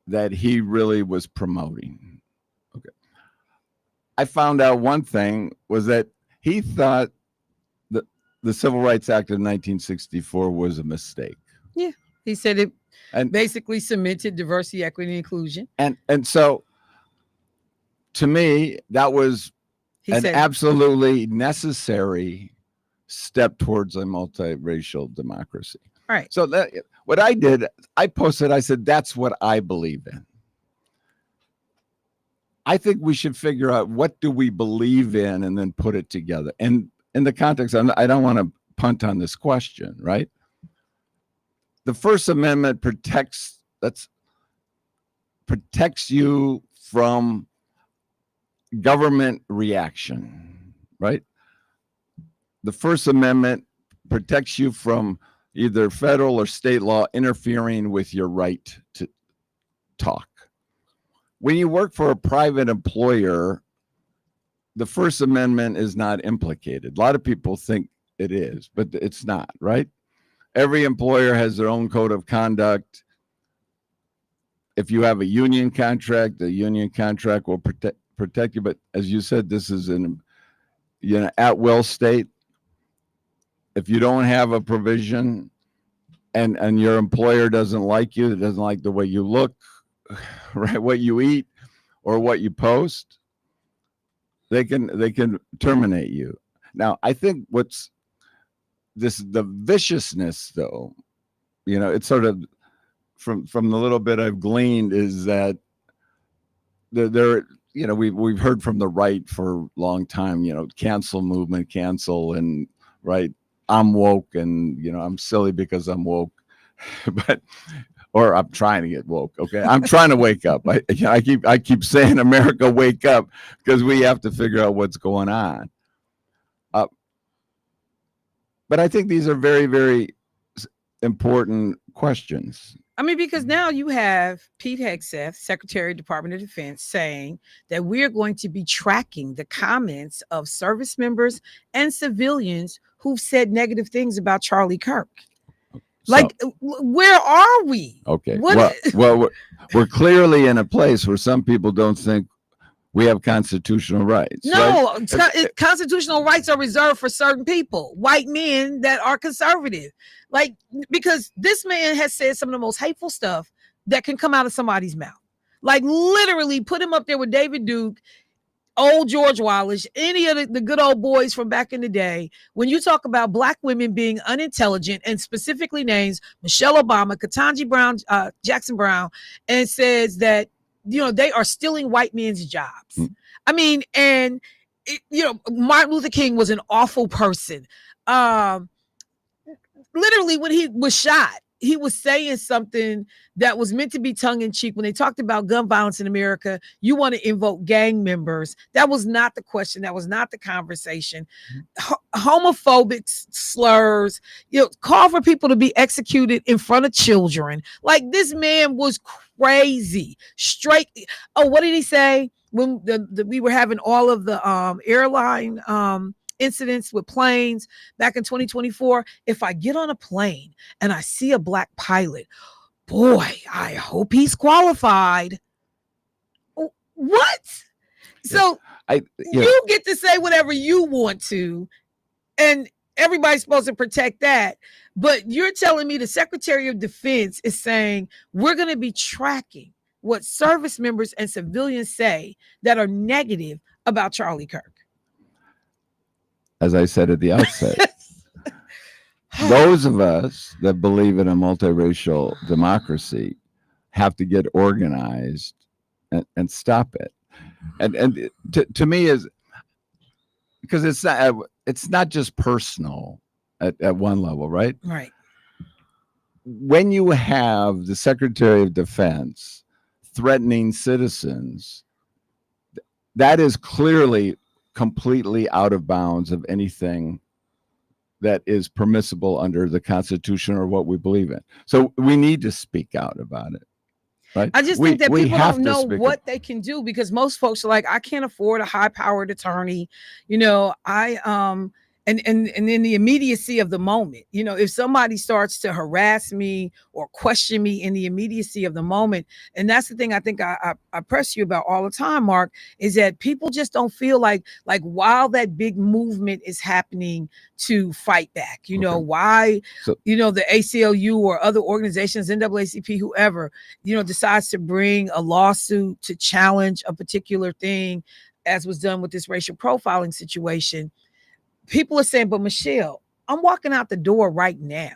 that he really was promoting. Okay. I found out one thing was that he thought that the Civil Rights Act of 1964 was a mistake.
Yeah. He said it
and
basically cemented diversity, equity, and inclusion.
And so to me, that was an absolutely necessary step towards a multiracial democracy.
Right.
So that, what I did, I posted, I said, that's what I believe in. I think we should figure out what do we believe in and then put it together. And in the context, I don't want to punt on this question, right? The First Amendment protects you from government reaction, right? The First Amendment protects you from either federal or state law interfering with your right to talk. When you work for a private employer, the First Amendment is not implicated. A lot of people think it is, but it's not, right? Every employer has their own code of conduct. If you have a union contract, the union contract will protect you. But as you said, this is an at-will state. If you don't have a provision and your employer doesn't like you, doesn't like the way you look, right, what you eat or what you post, they can terminate you. Now, I think what's the viciousness, though, it's sort of from the little bit I've gleaned is that there we've heard from the right for a long time, cancel movement, cancel, and right, I'm woke and I'm silly because I'm woke, or I'm trying to get woke. Okay, I'm trying to wake up. I keep saying, America, wake up, because we have to figure out what's going on. But I think these are very, very important questions.
I mean, because now you have Pete Hegseth, Secretary of Department of Defense, saying that we're going to be tracking the comments of service members and civilians who've said negative things about Charlie Kirk. Like, where are we?
Okay. Well, we're clearly in a place where some people don't think we have constitutional rights.
No,
right?
Constitutional rights are reserved for certain people, white men that are conservative. Like, because this man has said some of the most hateful stuff that can come out of somebody's mouth. Like, literally put him up there with David Duke, old George Wallace, any of the good old boys from back in the day. When you talk about black women being unintelligent, and specifically names Michelle Obama, Ketanji Brown, Jackson Brown, and says that they are stealing white men's jobs. I mean, and Martin Luther King was an awful person. Literally, when he was shot, he was saying something that was meant to be tongue-in-cheek. When they talked about gun violence in America, you want to invoke gang members. That was not the question. That was not the conversation. Homophobic slurs, call for people to be executed in front of children. Like, this man was crazy. Straight. Oh, what did he say when we were having all of the airline incidents with planes back in 2024? If I get on a plane and I see a black pilot, boy, I hope he's qualified. What? So you get to say whatever you want to, and everybody's supposed to protect that. But you're telling me the Secretary of Defense is saying we're going to be tracking what service members and civilians say that are negative about Charlie Kirk.
As I said at the outset, those of us that believe in a multiracial democracy have to get organized and stop it. And to me is because it's not just personal at one level, right?
Right.
When you have the Secretary of Defense threatening citizens, that is clearly completely out of bounds of anything that is permissible under the Constitution or what we believe in. So we need to speak out about it. Right?
I just think that people don't know what they can do, because most folks are like, I can't afford a high-powered attorney. And in the immediacy of the moment, if somebody starts to harass me or question me in the immediacy of the moment, and that's the thing I think I press you about all the time, Mark, is that people just don't feel like while that big movement is happening to fight back, why, the ACLU or other organizations, NAACP, whoever, decides to bring a lawsuit to challenge a particular thing, as was done with this racial profiling situation. People are saying, but Michelle, I'm walking out the door right now.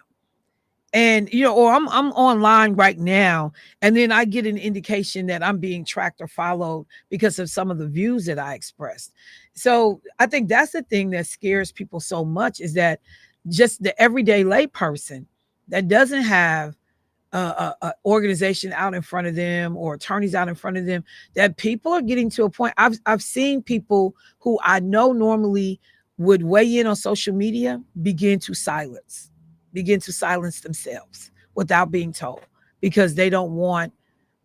And, or I'm online right now. And then I get an indication that I'm being tracked or followed because of some of the views that I expressed. So I think that's the thing that scares people so much, is that just the everyday lay person that doesn't have a organization out in front of them or attorneys out in front of them, that people are getting to a point. I've seen people who I know normally would weigh in on social media begin to silence themselves without being told, because they don't want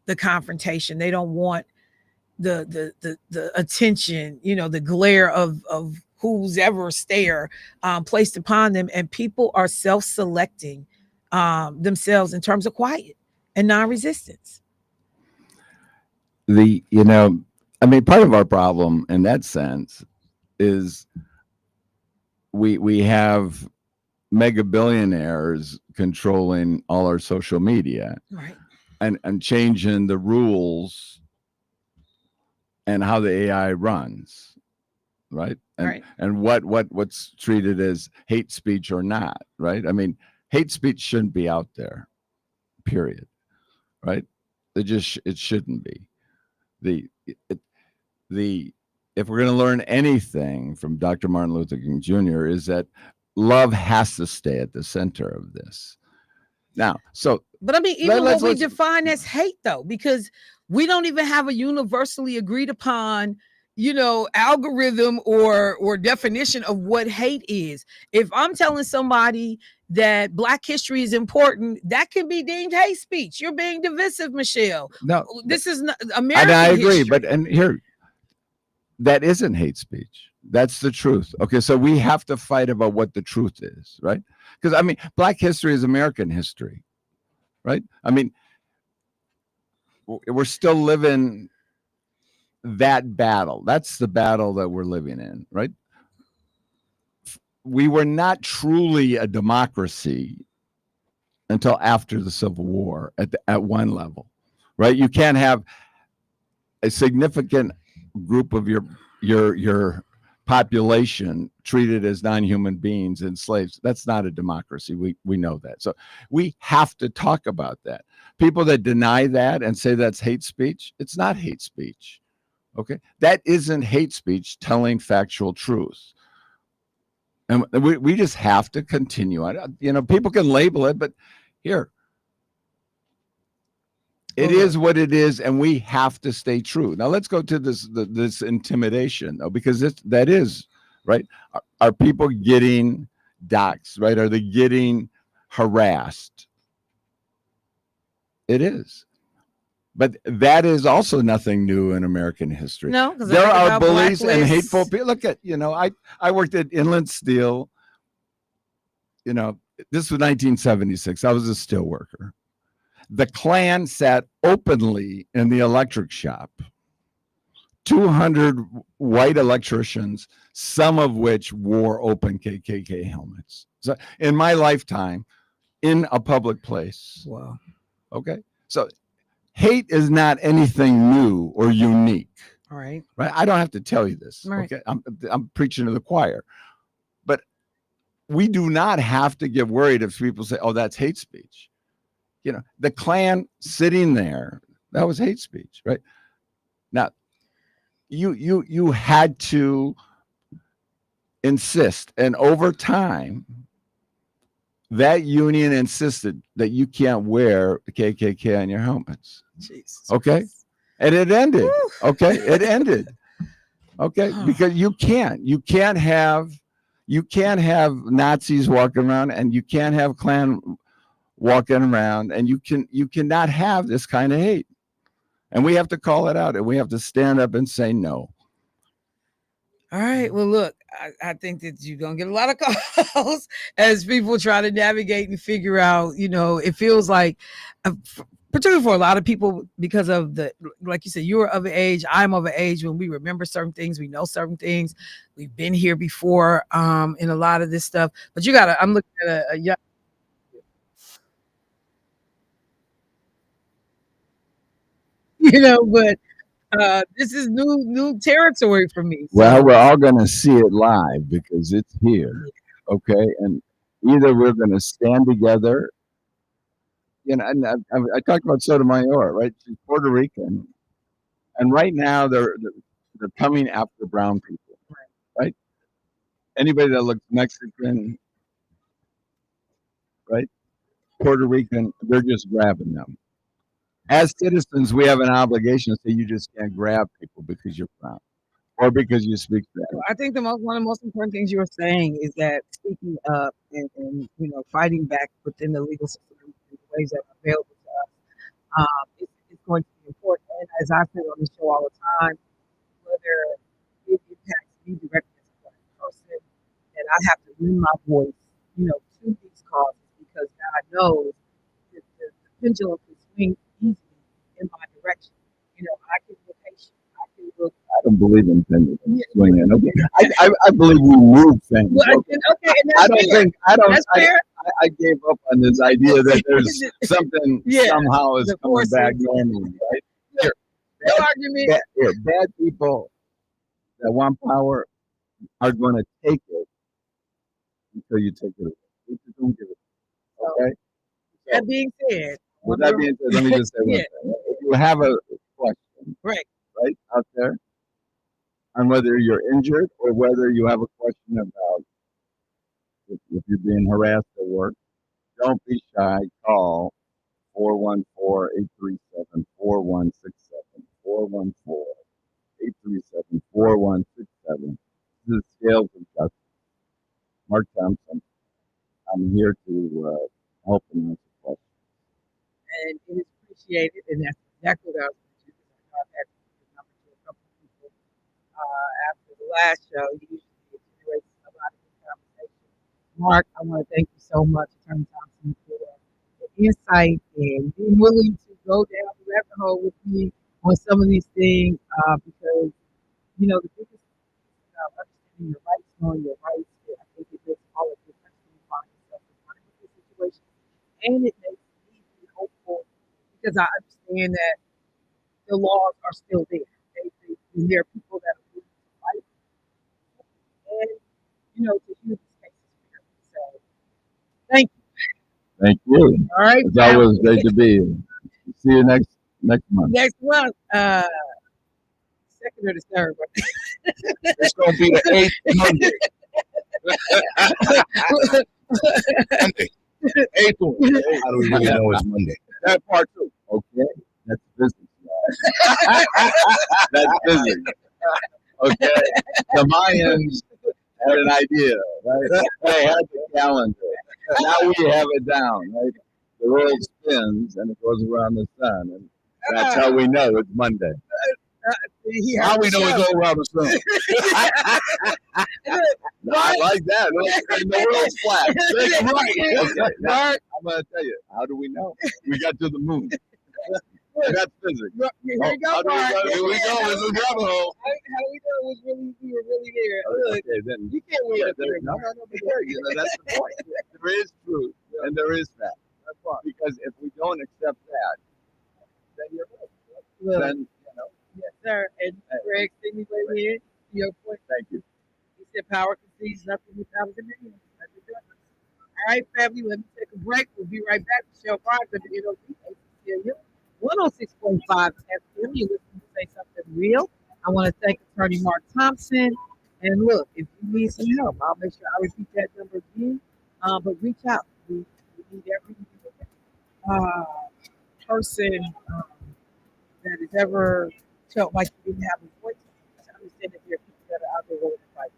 the confrontation. They don't want the attention, the glare of who's ever stare placed upon them. And people are self-selecting themselves in terms of quiet and non-resistance.
Part of our problem in that sense is we have mega billionaires controlling all our social media,
right,
and changing the rules and how the AI runs, right? And what's treated as hate speech or not, right? Hate speech shouldn't be out there, period, right? It shouldn't be. If we're going to learn anything from Dr. Martin Luther King Jr. is that love has to stay at the center of this. Now,
but even what we define as hate, though, because we don't even have a universally agreed upon, algorithm or definition of what hate is. If I'm telling somebody that Black history is important, that can be deemed hate speech. You're being divisive, Michelle.
No,
this is not American.
And I agree,
history.
That isn't hate speech. That's the truth. Okay, so we have to fight about what the truth is, right? Because Black history is American history, right? We're still living that battle. That's the battle that we're living in, right? We were not truly a democracy until after the Civil War at one level, right? You can't have a significant group of your population treated as non-human beings and slaves. That's not a democracy. We know that. So we have to talk about that. People that deny that and say that's hate speech, it's not hate speech. Okay, that isn't hate speech telling factual truth. And we just have to continue on. People can label it, but here, it is what it is, and we have to stay true. Now let's go to this intimidation, though, because that is right. Are people getting doxxed? Right? Are they getting harassed? It is, but that is also nothing new in American history.
No,
there are bullies and hateful people. Look at I worked at Inland Steel. This was 1976. I was a steel worker. The Klan sat openly in the electric shop. 200 white electricians, some of which wore open KKK helmets. So in my lifetime, in a public place.
Wow.
Okay. So hate is not anything new or unique.
All right.
Right. I don't have to tell you this.
Right.
Okay. I'm preaching to the choir. But we do not have to get worried if people say, oh, that's hate speech. You know, the Klan sitting there, that was hate speech, right? Now, you had to insist, and over time, that union insisted that you can't wear the KKK on your helmets.
Jesus.
Okay, and it ended.
Woo.
Okay, it ended. Okay, because you can't have Nazis walking around, and you can't have Klan walking around, and you cannot have this kind of hate. And we have to call it out, and we have to stand up and say no.
All right. Well, look, I think that you're going to get a lot of calls as people try to navigate and figure out, you know, it feels like, particularly for a lot of people, because of the, like you said, you were of an age, I'm of an age when we remember certain things, we know certain things, we've been here before in a lot of this stuff. But you got to, I'm looking at a young, you know, but this is new territory for me. So.
Well, we're all going to see it live because it's here. Okay. And either we're going to stand together, you know, and I talked about Sotomayor, right? She's Puerto Rican. And right now they're coming after brown people, right? Anybody that looks Mexican, right? Puerto Rican, they're just grabbing them. As citizens, we have an obligation to say you just can't grab people because you're brown or because you speak Spanish.
Well, I think one of the most important things you were saying is that speaking up and you know, fighting back within the legal system in ways that are available to us is going to be important. And as I say on the show all the time, whether it impacts me directly as a black person, and I have to lend my voice, you know, to these causes because God knows that the pendulum can swing easily in my direction. You know, I can be patient. I can look.
I don't believe in pendulum swinging. Okay. I believe we move things.
Well, okay, and that's
I don't
fair.
think I don't.
That's fair.
I gave up on this idea that there's something somehow is
the
coming
forces.
back normally, right? Here,
No argument.
bad people that want power are going to take it until you take it away. You just don't give it. Okay.
That being said,
With that being said, let me just say one thing. If you have a question,
right
out there, on whether you're injured or whether you have a question about if you're being harassed at work, don't be shy. Call 414-837-4167. 414-837-4167. This is Scales of Justice. Mark Thompson. I'm here to help and answer questions.
and it is appreciated, and that's exactly what I was going to do. Because I know I've had the number to a couple of people after the last show. You usually generate a lot of good conversation. Mark, I want to thank you so much, Attorney Thompson, for the insight and being willing to go down the rabbit hole with me on some of these things because, you know, the biggest thing about understanding your rights, knowing your rights, I think it makes all of the difference when you find yourself in one of these situations. And it makes me be hopeful because I understand that the laws are still there. And there are people that are willing to fight and, you know, to hear these cases fairly. So, thank you.
Thank you.
All right.
It's always great to be here. See you next month.
Next month, second or the third.
It's gonna be the 8th Monday. Monday. 8th one.
How do we really know it's Monday?
That part too. Okay. That's business. That's business. Okay. The Mayans had an idea, right? They had the calendar. Now we have it down, right? The world spins and it goes around the sun. And that's how we know it's Monday.
He
How
heard
we
the
know
show.
it's Old Robinson?
I like that. And the world's flat.
That's right.
Okay, now, I'm going to tell you. How do we know? We got to the moon. That's physics.
Here we go,
How do we
Bart.
know?
Here we go. It's a rabbit hole.
How we know it was really we were really there? Look,
Okay, then.
you can't win
Yeah,
up there.
no, but there, that's the point. There is truth and there is fact. That's why. Because if we don't accept that, then you're right.
Look,
Then,
yes, sir. And Greg, see me right here. Your point.
thank you.
He said power concedes nothing without a dominion. That's the difference. All right, family, let me take a break. We'll be right back. Michelle Bryant, WNOV, 106.5 FM. You're listening to Say Something Real. I want to thank Attorney Mark Thompson. And look, if you need some help, I'll make sure I repeat that number again. But reach out. We need every person that has ever felt like you didn't have a voice. I understand that there are people that are out there willing to fight.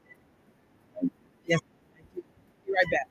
Yes, thank you. Be right back.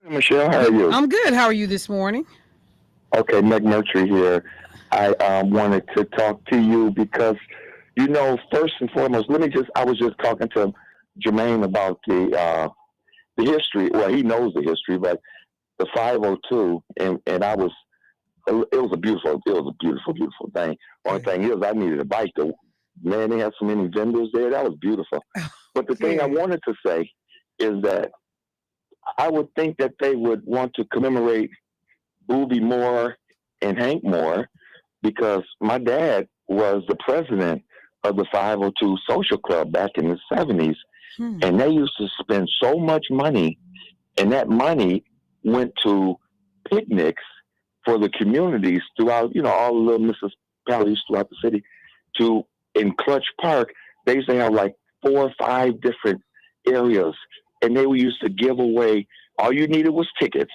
Michelle, how are you?
I'm good. How are you this morning?
Okay, McMurtry here. I wanted to talk to you because, first and foremost, I was just talking to Jermaine about the history. Well, he knows the history, but the 502, and it was a beautiful thing. Only thing is, I needed a bike. Man, they had so many vendors there. That was beautiful. But the thing I wanted to say is that I would think that they would want to commemorate Booby Moore and Hank Moore because my dad was the president of the 502 Social Club back in the 70s. And they used to spend so much money, and that money went to picnics for the communities throughout, all the little municipalities throughout the city. In Clutch Park, they used to have like 4 or 5 different areas, and they used to give away, all you needed was tickets,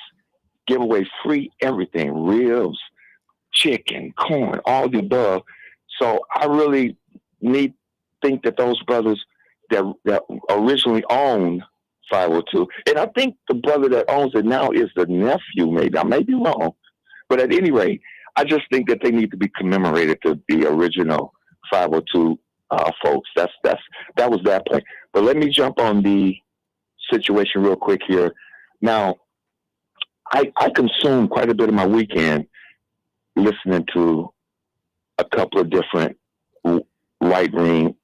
give away free everything, ribs, chicken, corn, all the above. So I really think that those brothers that originally owned 502, and I think the brother that owns it now is the nephew, maybe. I may be wrong. But at any rate, I just think that they need to be commemorated to the original 502 folks. That was that point. But let me jump on the situation real quick here. Now, I consume quite a bit of my weekend listening to a couple of different right-wing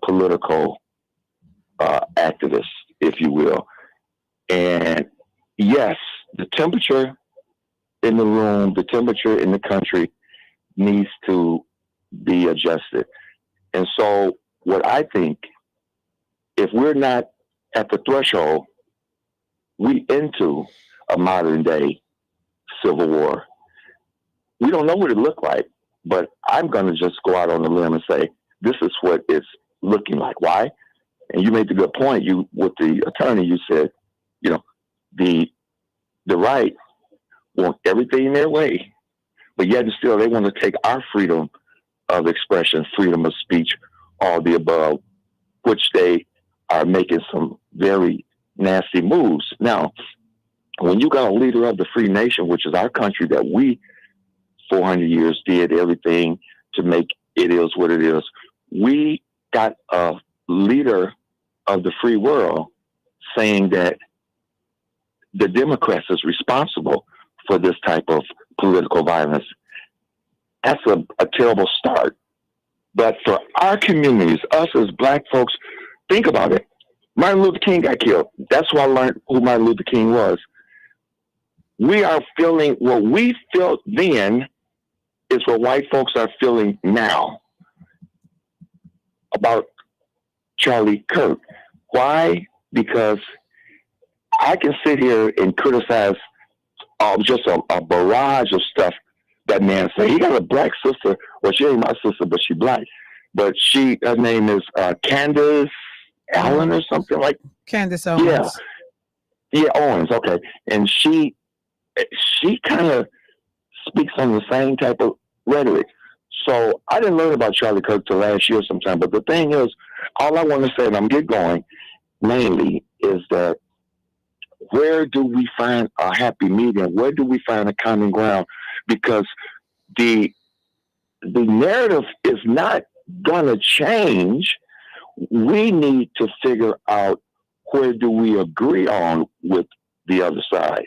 political activists, if you will. And yes, the temperature in the room, the temperature in the country needs to be adjusted. And so what I think, if we're not at the threshold, we into a modern day civil war. We don't know what it looked like, but I'm going to just go out on a limb and say, this is what it's looking like. Why? And you made the good point. With the attorney, you said, the right want everything their way, but yet and still they want to take our freedom of expression, freedom of speech, all the above, which they are making some very nasty moves. Now, when you got a leader of the free nation, which is our country, that we 400 years did everything to make it is what it is, we got a leader of the free world saying that the Democrats is responsible for this type of political violence. That's a terrible start. But for our communities, us as black folks, think about it. Martin Luther King got killed. That's why I learned who Martin Luther King was. We are feeling what we felt then is what white folks are feeling now about Charlie Kirk. Why? Because I can sit here and criticize just a barrage of stuff that man said. He got a black sister. Well, she ain't my sister, but she black. But her name is Candace Allen or something like.
Candace Owens.
Yeah, Owens. Okay, and she kind of speaks on the same type of rhetoric. So I didn't learn about Charlie Kirk till last year sometime. But the thing is, all I want to say, and I'm getting going, mainly is that where do we find a happy medium? Where do we find a common ground? Because the narrative is not going to change. We need to figure out where do we agree on with the other side,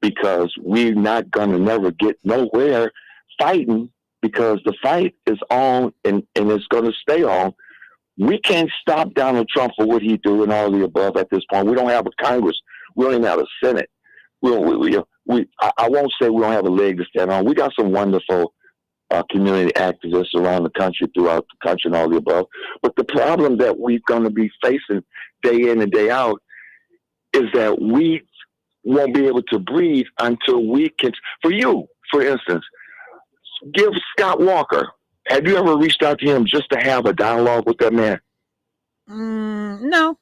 because we're not going to never get nowhere fighting, because the fight is on and it's going to stay on. We can't stop Donald Trump for what he do and all the above at this point. We don't have a Congress. We don't even have a Senate. I won't say we don't have a leg to stand on. We got some wonderful community activists around the country, throughout the country and all the above. But the problem that we're going to be facing day in and day out is that we won't be able to breathe until we can. For you, for instance, give Scott Walker. Have you ever reached out to him just to have a dialogue with that man?
No.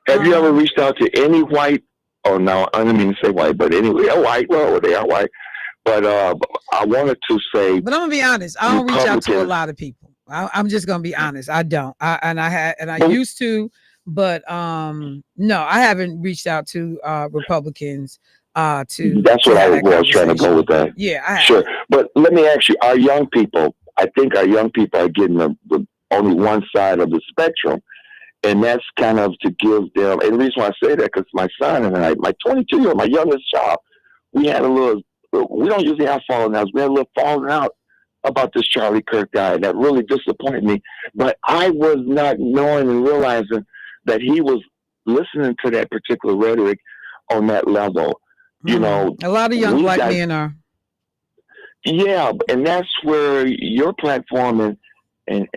Have you ever reached out to any white? Oh no, I didn't mean to say white, but anyway, white. Well, they are white. But I wanted to say.
But I'm gonna be honest. I don't reach out to a lot of people. I'm just gonna be honest. I don't. I used to, But no, I haven't reached out to Republicans
That's
to
what I
have that
was trying to go with
conversation.
that.
Yeah, I
Sure.
haven't.
But let me ask you, our young people, I think our young people are getting the only one side of the spectrum. And that's kind of to give them, and the reason why I say that, because my son and I, my 22-year-old, my youngest child, we had a little, we don't usually have falling outs. We had a little falling out about this Charlie Kirk guy that really disappointed me. But I was not knowing and realizing that he was listening to that particular rhetoric on that level. You know,
A lot of young
we
black
got,
men are.
yeah, and that's where your platform and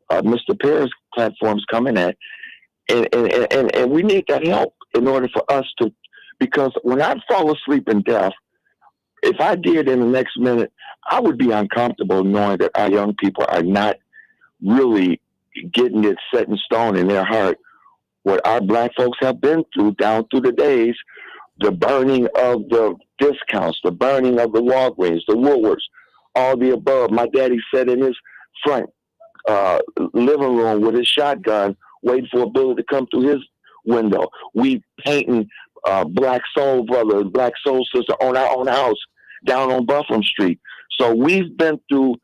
Mr. Perry's platform's coming at, and we need that help in order for us to, because when I fall asleep in death, if I did in the next minute, I would be uncomfortable knowing that our young people are not really getting it set in stone in their heart what our black folks have been through down through the days, the burning of the discounts, the burning of the Walgreens, the Woolworths, all the above. My daddy sat in his front living room with his shotgun, waiting for a bullet to come through his window. We painting Black Soul Brother and Black Soul Sister on our own house down on Buffalo Street. So we've been through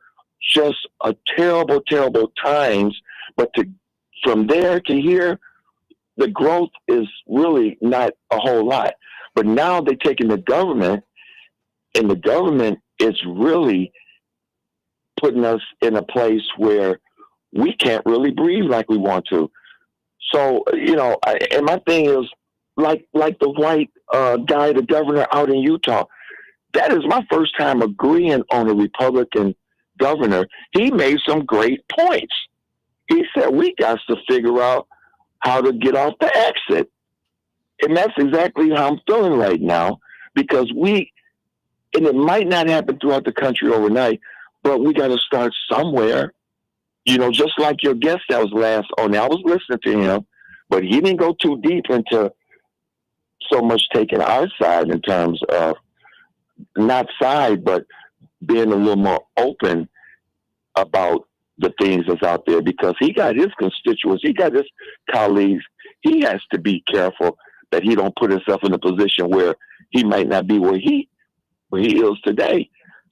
just a terrible, terrible times. But from there to here, the growth is really not a whole lot. But now they're taking the government, and the government is really putting us in a place where we can't really breathe like we want to. So, and my thing is, like the white guy, the governor out in Utah, that is my first time agreeing on a Republican governor. He made some great points. He said, we got to figure out how to get off the exit. And that's exactly how I'm feeling right now, because and it might not happen throughout the country overnight, but we got to start somewhere. Just like your guest that was last on there, I was listening to him, but he didn't go too deep into so much taking our side in terms of not side, but being a little more open about the things that's out there, because he got his constituents, he got his colleagues. He has to be careful that he don't put himself in a position where he might not be where he is today.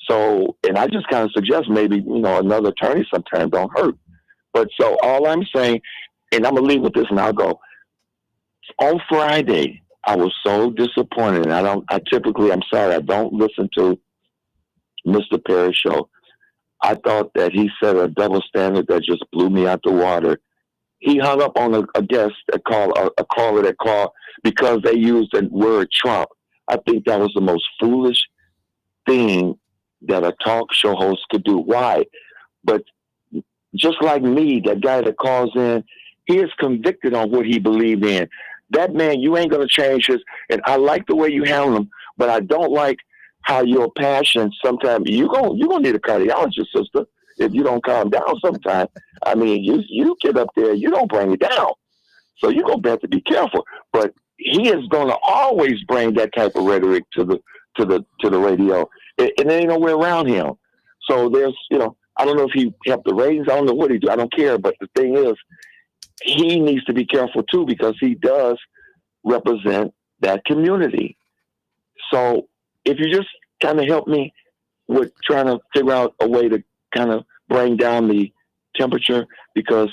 So, and I just kind of suggest maybe, another attorney sometime don't hurt. But so all I'm saying, and I'm going to leave with this and I'll go. On Friday, I was so disappointed. I'm sorry, I don't listen to Mr. Perry's show. I thought that he set a double standard that just blew me out the water. He hung up on a guest, a caller that called because they used the word Trump. I think that was the most foolish thing that a talk show host could do. Why? But just like me, that guy that calls in, he is convicted on what he believed in. That man, you ain't going to change his. And I like the way you handle him, but I don't like how your passion, sometimes you're gonna need a cardiologist, sister, if you don't calm down sometime. I mean, you get up there, you don't bring it down. So you're going to have to be careful. But he is going to always bring that type of rhetoric to the radio. And there ain't no way around him. So there's, I don't know if he helped the ratings. I don't know what he do. I don't care. But the thing is, he needs to be careful too, because he does represent that community. So if you just kind of help me with trying to figure out a way to kind of bring down the temperature, because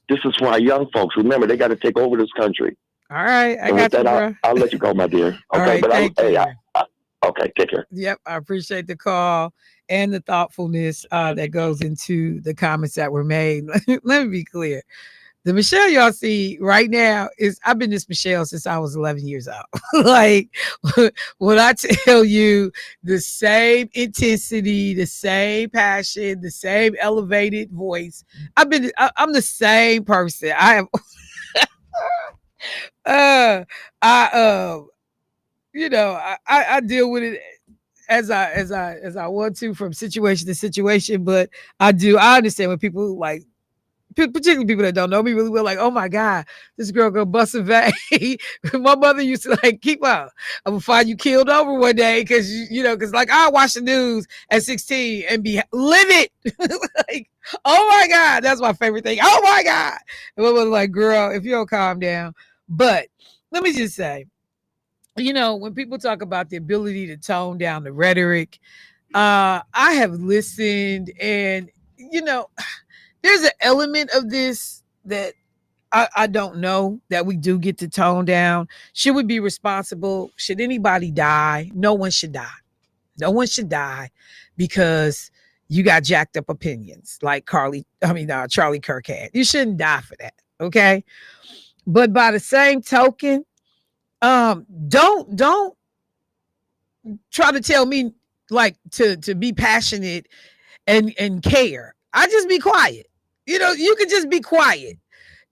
this is for our young folks. Remember, they got to take over this country.
All right,
I got you, bro. I'll let you go, my dear. Okay,
all right,
but
thank you.
Okay, take care.
Yep, I appreciate the call and the thoughtfulness that goes into the comments that were made. Let me be clear. The Michelle y'all see right now I've been this Michelle since I was 11 years old. Like when I tell you, the same intensity, the same passion, the same elevated voice. I'm the same person. I am. I deal with it as I want to, from situation to situation. But I understand when people particularly people that don't know me really well, like, oh my God, this girl gonna bust a vein. My mother used to like, keep up. I'm gonna find you killed over one day because because like I watch the news at 16 and be livid. Like, oh my God, that's my favorite thing. Oh my God. And my mother like, girl, if you don't calm down. But let me just say, when people talk about the ability to tone down the rhetoric, I have listened, and there's an element of this that I don't know that we do get to tone down. Should we be responsible? Should anybody die? No one should die. No one should die because you got jacked up opinions like Charlie Kirk had. You shouldn't die for that. Okay. But by the same token, don't try to tell me like to be passionate and care. I just be quiet. You can just be quiet.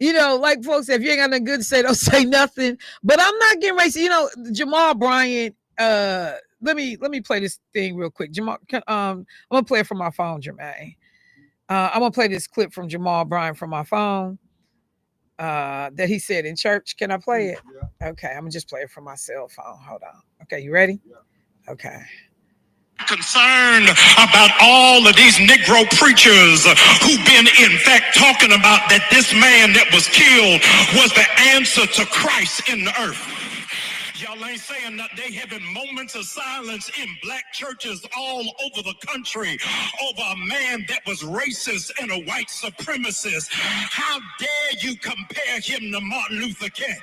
Like folks say, if you ain't got nothing good to say, don't say nothing. But I'm not getting racist. Jamal Bryant, let me play this thing real quick. Jamal, I'm gonna play it from my phone, Jermaine. I'm gonna play this clip from Jamal Bryant from my phone. That he said in church. Can I play it? Yeah. Okay, I'm gonna just play it from my cell phone. Hold on. Okay, you ready? Yeah. Okay.
Concerned about all of these Negro preachers who've been, in fact, talking about that this man that was killed was the answer to Christ in the earth. Y'all ain't saying that. They having moments of silence in black churches all over the country over a man that was racist and a white supremacist. How dare you compare him to Martin Luther King?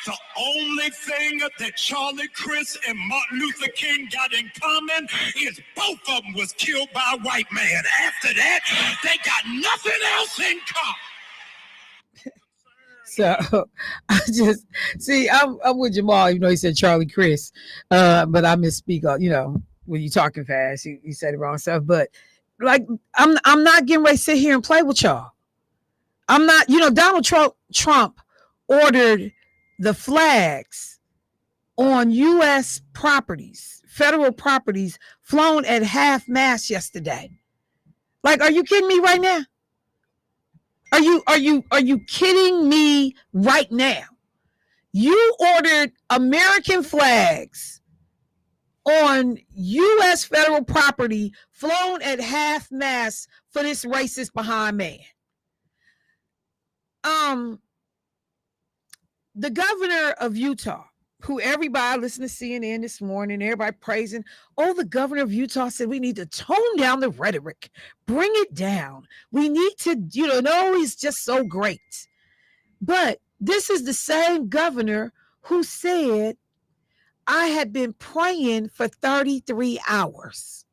The only thing that Charlie Chris and Martin Luther King got in common is both of them was killed by a white man. After that, they got nothing else in common.
So I just see I'm with Jamal, he said Charlie Chris, but I misspeak on, when you talking fast, he said the wrong stuff. But like I'm not getting ready to sit here and play with y'all. I'm not, Donald Trump ordered the flags on U.S. properties, federal properties, flown at half-mast yesterday. Like, are you kidding me right now? Are you kidding me right now? You ordered American flags on U.S. federal property flown at half-mast for this racist behind man. The governor of Utah, who everybody listened to CNN this morning, everybody praising. Oh, the governor of Utah said we need to tone down the rhetoric, bring it down. We need to, no, he's just so great. But this is the same governor who said, I had been praying for 33 hours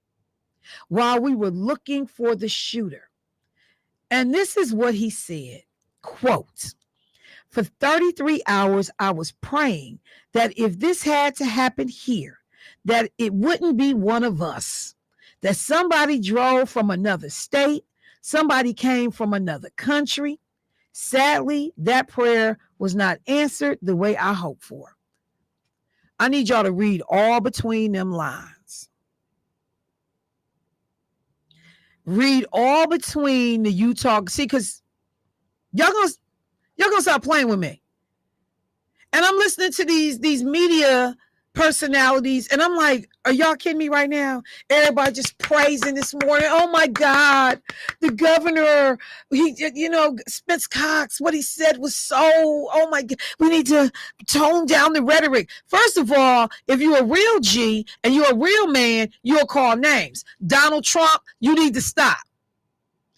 while we were looking for the shooter. And this is what he said, quote, for 33 hours, I was praying that if this had to happen here, that it wouldn't be one of us, that somebody drove from another state, somebody came from another country. Sadly, that prayer was not answered the way I hoped for. I need y'all to read all between them lines. Read all between the Utah. See, because y'all gonna stop playing with me. And I'm listening to these media personalities, and I'm like, are y'all kidding me right now? Everybody just praising this morning. Oh my God, the governor, Spence Cox, what he said was so, oh my God, we need to tone down the rhetoric. First of all, if you're a real G and you're a real man, you'll call names. Donald Trump, you need to stop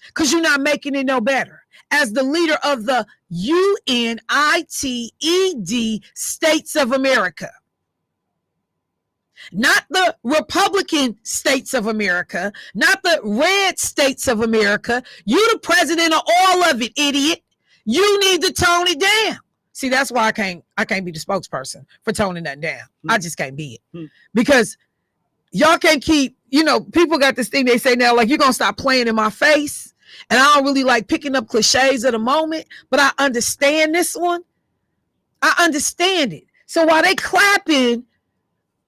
because you're not making it no better. As the leader of the UNITED States of America. Not the Republican States of America, not the red states of America. You the president of all of it, idiot. You need to tone it down. See, that's why I can't be the spokesperson for toning that down. I just can't be it. Because y'all can't keep, people got this thing they say now, like, you're going to stop playing in my face. And I don't really like picking up cliches of the moment, but I understand this one. I understand it. So while they clapping,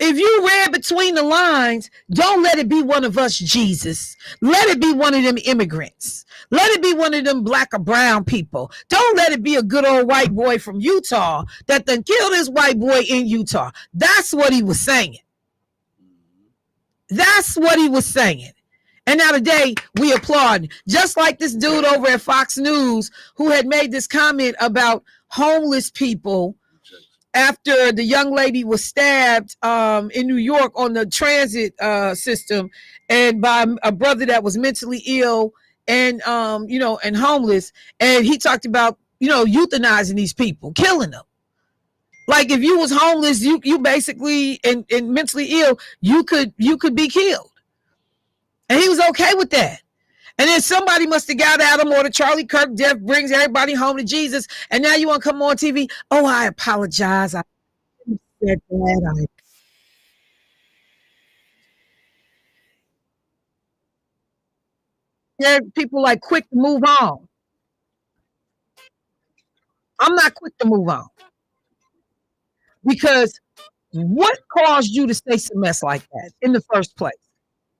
If you read between the lines, don't let it be one of us, Jesus. Let it be one of them immigrants. Let it be one of them black or brown people. Don't let it be a good old white boy from Utah that then killed his white boy in Utah. That's what he was saying. That's what he was saying. And now today we applaud. Just like this dude over at Fox News who had made this comment about homeless people after the young lady was stabbed in New York on the transit system, and by a brother that was mentally ill and and homeless. And he talked about euthanizing these people, killing them. Like if you was homeless, you basically and mentally ill, you could be killed. And he was okay with that. And then somebody must have got at him, or the Charlie Kirk death brings everybody home to Jesus. And now you want to come on TV? Oh, I apologize. I said that. People like quick to move on. I'm not quick to move on because what caused you to say some mess like that in the first place?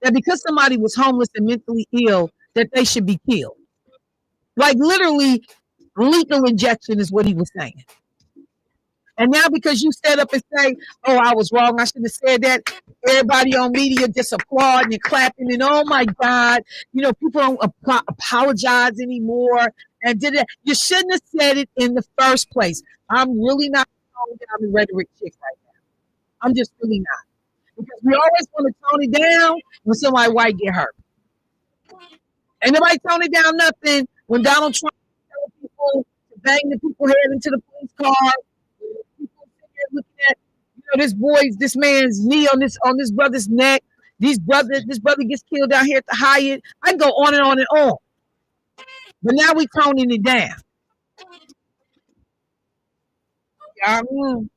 That because somebody was homeless and mentally ill, that they should be killed. Like literally, lethal injection is what he was saying. And now because you stand up and say, "Oh, I was wrong. I should have said that," everybody on media just applauding and clapping and oh my God, people don't apologize anymore. And did it? You shouldn't have said it in the first place. I'm really not tone down the rhetoric chick right now. I'm just really not. Because we always want to tone it down when somebody white get hurt. Ain't nobody tone it down nothing when Donald Trump telling people to bang the people head into the police car. People sitting there looking at this man's knee on this brother's neck. This brother gets killed out here at the Hyatt. I can go on and on and on. But now we toning it down. Y'all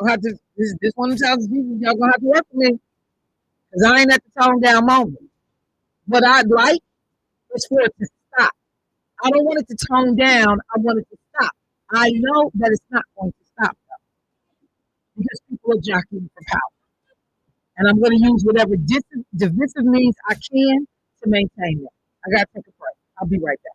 have to this one of the times y'all gonna have to work for me. Because I ain't at the tone down moment. What I'd like is for it to stop. I don't want it to tone down. I want it to stop. I know that it's not going to stop though, because people are jockeying for power. And I'm going to use whatever divisive means I can to maintain that. I got to take a break. I'll be right back.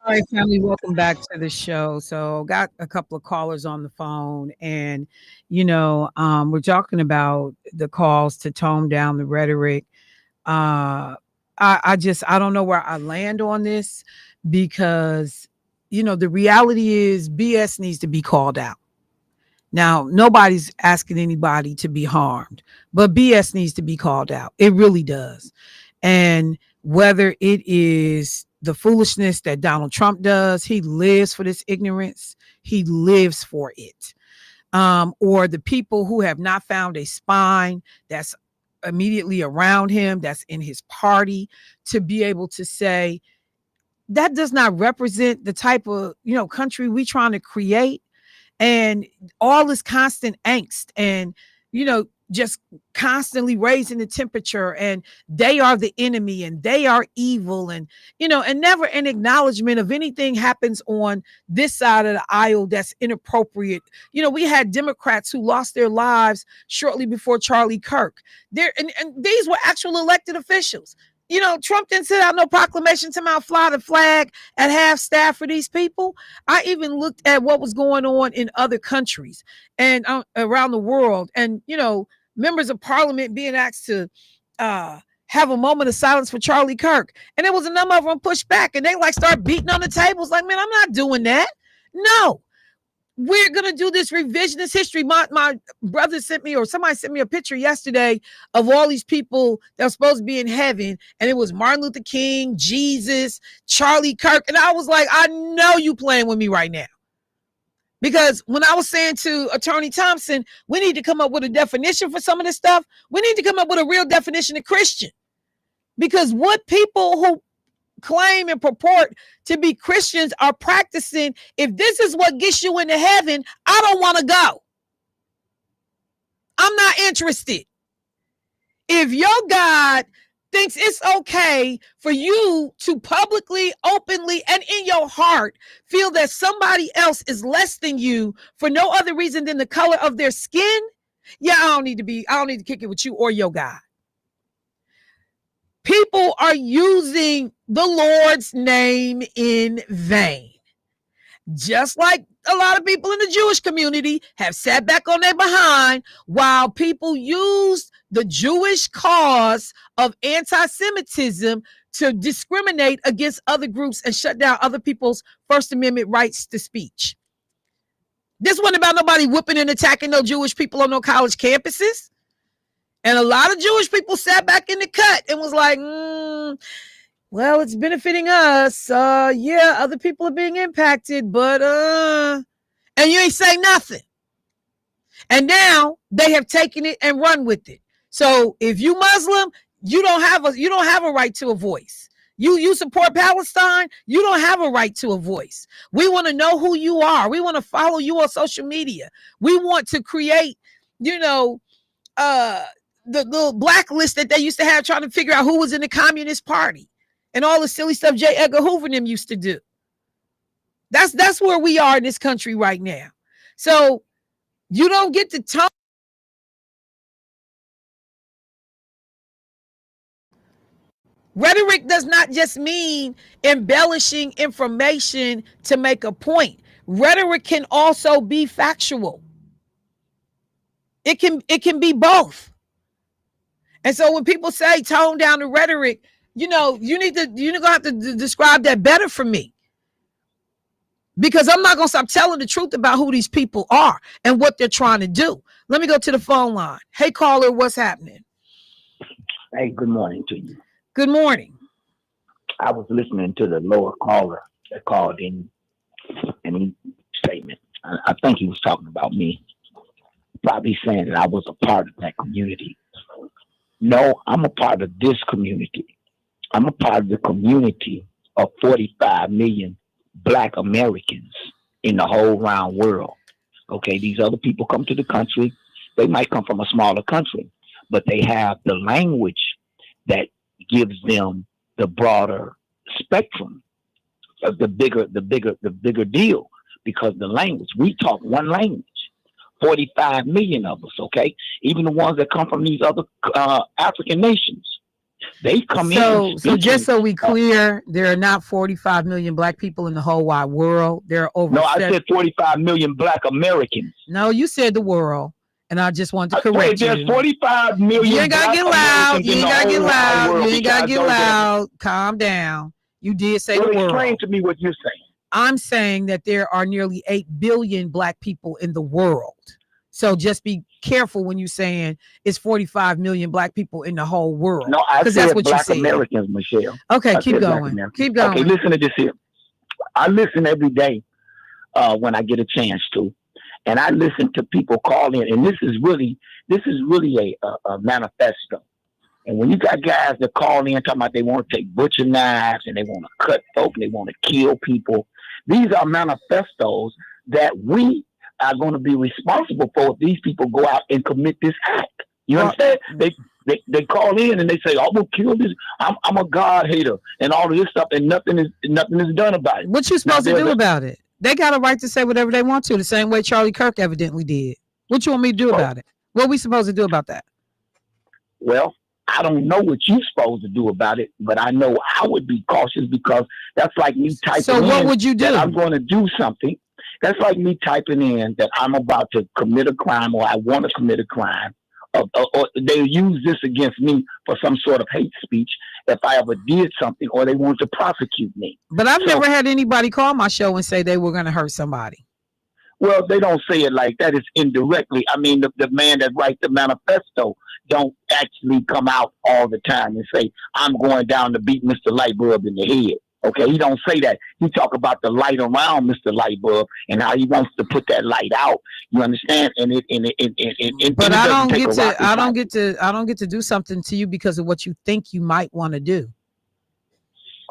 All right, family, welcome back to the show. So, got a couple of callers on the phone, and we're talking about the calls to tone down the rhetoric. I don't know where I land on this because the reality is BS needs to be called out. Now, nobody's asking anybody to be harmed, but BS needs to be called out. It really does. And whether it is the foolishness that Donald Trump does, he lives for this ignorance, he lives for it. Or the people who have not found a spine that's immediately around him, that's in his party, to be able to say that does not represent the type of country we trying to create. And all this constant angst and just constantly raising the temperature, and they are the enemy and they are evil, and and never an acknowledgement of anything happens on this side of the aisle that's inappropriate. We had Democrats who lost their lives shortly before Charlie Kirk. And these were actual elected officials. Trump didn't send out no proclamation to Mount fly the flag at half staff for these people. I even looked at what was going on in other countries and around the world, and members of parliament being asked to have a moment of silence for Charlie Kirk, and there was a number of them pushed back, and they start beating on the tables like, man, I'm not doing that. No, we're going to do this revisionist history. My brother sent me, or somebody sent me, a picture yesterday of all these people that were supposed to be in heaven. And it was Martin Luther King, Jesus, Charlie Kirk. And I was like, I know you playing with me right now. Because when I was saying to Attorney Thompson, we need to come up with a definition for some of this stuff. We need to come up with a real definition of Christian. Because what people who claim and purport to be Christians are practicing, if this is what gets you into heaven, I don't want to go. I'm not interested. If your God thinks it's okay for you to publicly, openly, and in your heart feel that somebody else is less than you for no other reason than the color of their skin, I don't need to kick it with you or your God. People are using the Lord's name in vain. Just like a lot of people in the Jewish community have sat back on their behind while people used the Jewish cause of anti-Semitism to discriminate against other groups and shut down other people's First Amendment rights to speech. This wasn't about nobody whipping and attacking no Jewish people on no college campuses. And a lot of Jewish people sat back in the cut and was like, well, it's benefiting us. Other people are being impacted, but and you ain't say nothing. And now they have taken it and run with it. So if you Muslim, you don't have a right to a voice. You support Palestine, you don't have a right to a voice. We want to know who you are. We want to follow you on social media. We want to create, the little blacklist that they used to have trying to figure out who was in the Communist Party and all the silly stuff J. Edgar Hoover and them used to do. That's where we are in this country right now. So you don't get to talk. Rhetoric does not just mean embellishing information to make a point. Rhetoric can also be factual. It can be both. And so when people say tone down the rhetoric, you're gonna have to describe that better for me. Because I'm not gonna stop telling the truth about who these people are and what they're trying to do. Let me go to the phone line. Hey caller, what's happening?
Hey, good morning to you.
Good morning.
I was listening to the lower caller that called in any statement. I think he was talking about me, probably saying that I was a part of that community. No, I'm a part of this community. I'm a part of the community of 45 million Black Americans in the whole round world. Okay, these other people come to the country. They might come from a smaller country, but they have the language that gives them the broader spectrum of the bigger deal, because the language, we talk one language. 45 million of us, okay? Even the ones that come from these other African nations. They come in.
So just so we clear, there are not 45 million black people in the whole wide world. There are over.
No, I said 45 million black Americans.
No, you said the world, and I just wanted to correct you.
There's 45 million.
You ain't gotta get loud. You ain't gotta get loud. You ain't gotta get loud. Calm down. You did say the world.
Explain to me what you're saying.
I'm saying that there are nearly 8 billion black people in the world. So just be careful when you're saying it's 45 million black people in the whole world.
No, I said
that's what
black
you said.
Michelle.
Okay, keep going. Keep going.
Okay, listen to this here. I listen every day when I get a chance to, and I listen to people call in, and this is really a manifesto. And when you got guys that call in talking about they want to take butcher knives and they want to cut folk and they want to kill people, these are manifestos that we are going to be responsible for if these people go out and commit this act. You understand? They call in and they say, "I'm gonna kill this. I'm a God hater," and all of this stuff, and nothing is done about it.
What you supposed to do about it? They got a right to say whatever they want to, the same way Charlie Kirk evidently did. What you want me to do about it? What we supposed to do about that?
Well, I don't know what you're supposed to do about it, but I know I would be cautious because that's like me typing.
So what would you do?
That I'm going to do something. That's like me typing in that I'm about to commit a crime or I want to commit a crime. Or they use this against me for some sort of hate speech if I ever did something or they want to prosecute me.
But I've never had anybody call my show and say they were going to hurt somebody.
Well, they don't say it like that. It's indirectly. I mean, the man that writes the manifesto don't actually come out all the time and say, "I'm going down to beat Mr. Lightbulb in the head." Okay, he don't say that. He talk about the light around Mr. Lightbulb and how he wants to put that light out. You understand?
But I don't get to do something to you because of what you think you might want to do.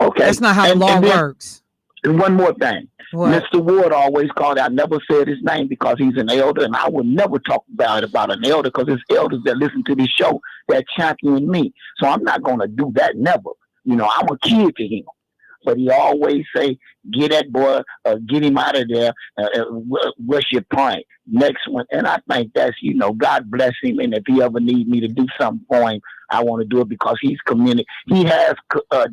Okay,
that's not how law works.
And one more thing,
what?
Mr. Ward always called. I never said his name because he's an elder, and I would never talk about an elder because it's elders that listen to this show that champion me. So I'm not going to do that. Never. You know, I'm a kid to him. But he always say, "Get that boy, get him out of there. What's your point?" Next one, and I think that's, God bless him. And if he ever need me to do something for him, I want to do it because he's community. He has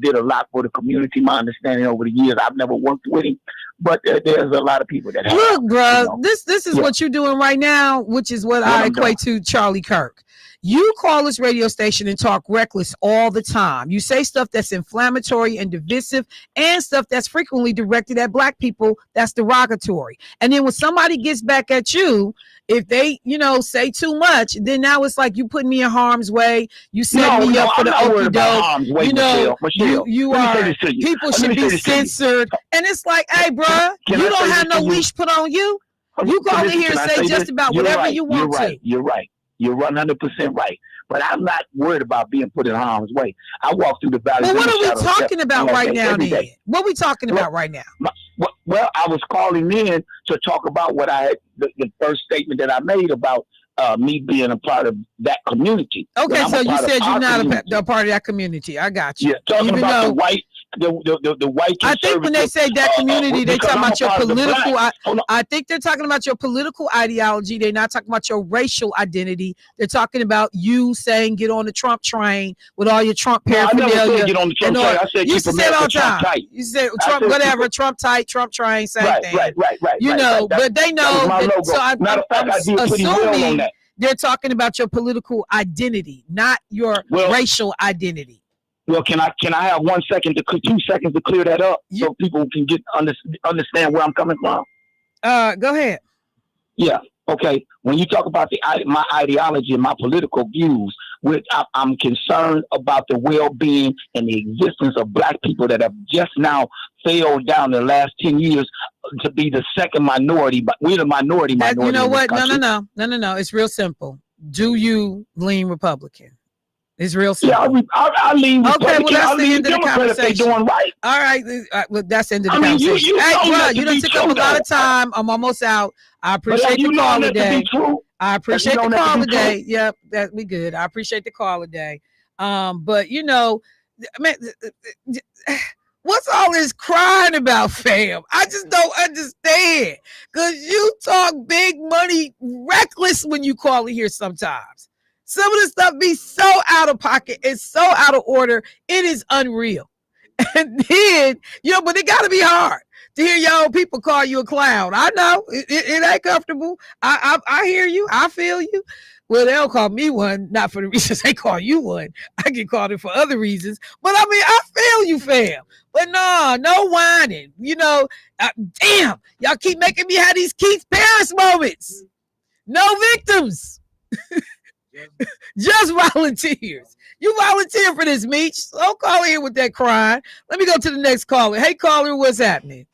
did a lot for the community. My understanding over the years, I've never worked with him, but there's a lot of people that have.
Look, bro, this is what you're doing right now, which is what I equate to Charlie Kirk. You call this radio station and talk reckless all the time. You say stuff that's inflammatory and divisive and stuff that's frequently directed at black people that's derogatory. And then when somebody gets back at you, if they, say too much, then now it's like you putting me in harm's way. You set me up for the okie doke. You are, people should be censored. And it's like, hey, bro, you don't have no leash put on you. You go in here and say just about whatever you want to.
You're right. You're 100% right. But I'm not worried about being put in harm's way. I walk through the valley.
Well, what are we talking about right now, then? What are we talking about right now?
Well, I was calling in to talk about what the first statement that I made about me being a part of that community.
Okay, so you said you're not a part of that community. I got you.
Yeah, talking about the white. The white.
I think when they say that community, they talking about your political. I think they're talking about your political ideology. They're not talking about your racial identity. They're talking about you saying get on the Trump train with all your Trump paraphernalia.
I never said get on the Trump train. I said
you said all the time. You said Trump, whatever, Trump tight, Trump train, same thing.
Right.
But they know. So I'm assuming they're talking about your political identity, not your racial identity.
Well, can I have 2 seconds to clear that up so people can understand where I'm coming from?
Go ahead.
Yeah. Okay. When you talk about my ideology and my political views, I'm concerned about the well-being and the existence of black people that have just now failed down the last 10 years to be the second minority, but we're the minority.
You know what? No. It's real simple. Do you lean Republican? It's real simple.
Yeah, I lean Republican.
Okay, well, that's the end of the conversation.
If they doing right.
All right, well, that's the end of the conversation. You done took up a lot of time. I'm almost out. I appreciate the call today. I appreciate the call today. Yep, that we good. I appreciate the call today. But What's all this crying about, fam? I just don't understand. Because you talk big money reckless when you call in here sometimes. Some of the stuff be so out of pocket and so out of order. It is unreal. And then, but it got to be hard to hear your own people call you a clown. I know it ain't comfortable. I hear you. I feel you. Well, they'll call me one, not for the reasons they call you one. I get called it for other reasons. But I mean, I feel you, fam. But no whining. Damn, y'all keep making me have these Keith Paris moments. No victims. Just volunteers. You volunteer for this, Meech. Don't call in with that crying. Let me go to the next caller. Hey, caller, what's happening?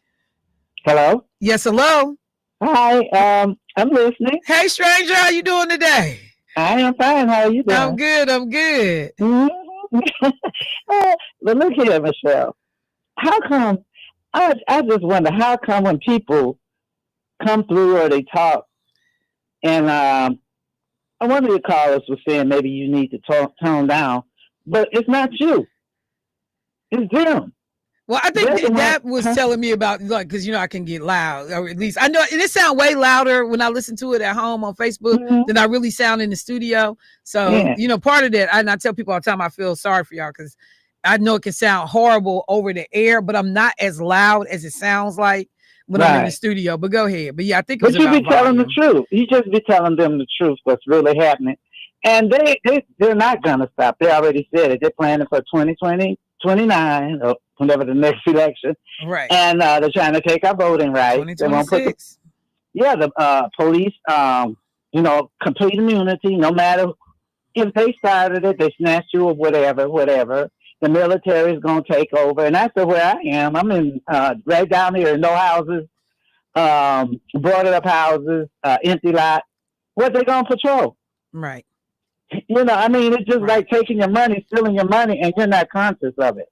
Hello?
Yes, hello.
Hi, I'm listening.
Hey, stranger, how you doing today?
I am fine. How are you doing?
I'm good.
But look here, Michelle. How come, I just wonder, how come when people come through or they talk, and one of the callers was saying maybe you need to tone down, but it's not you. It's them.
Well, I think that was telling me about, like, because, I can get loud, or at least I know, and it sounds way louder when I listen to it at home on Facebook than I really sound in the studio. So, part of that, and I tell people all the time, I feel sorry for y'all because I know it can sound horrible over the air, but I'm not as loud as it sounds like when I'm in the studio. But go ahead. But yeah, I think. But
you be telling the truth. You just be telling them the truth. What's really happening, and they're not gonna stop. They already said it. They're planning for 2020, 29, or whenever the next election.
Right.
And they're trying to take our voting rights. They won't put the police. Complete immunity. No matter if they started it, they snatched you or whatever. The military is going to take over. And that's where I am. I'm in right down here, no houses, boarded up houses, empty lot. What they going to patrol?
Right.
It's just like taking your money, stealing your money, and you're not conscious of it.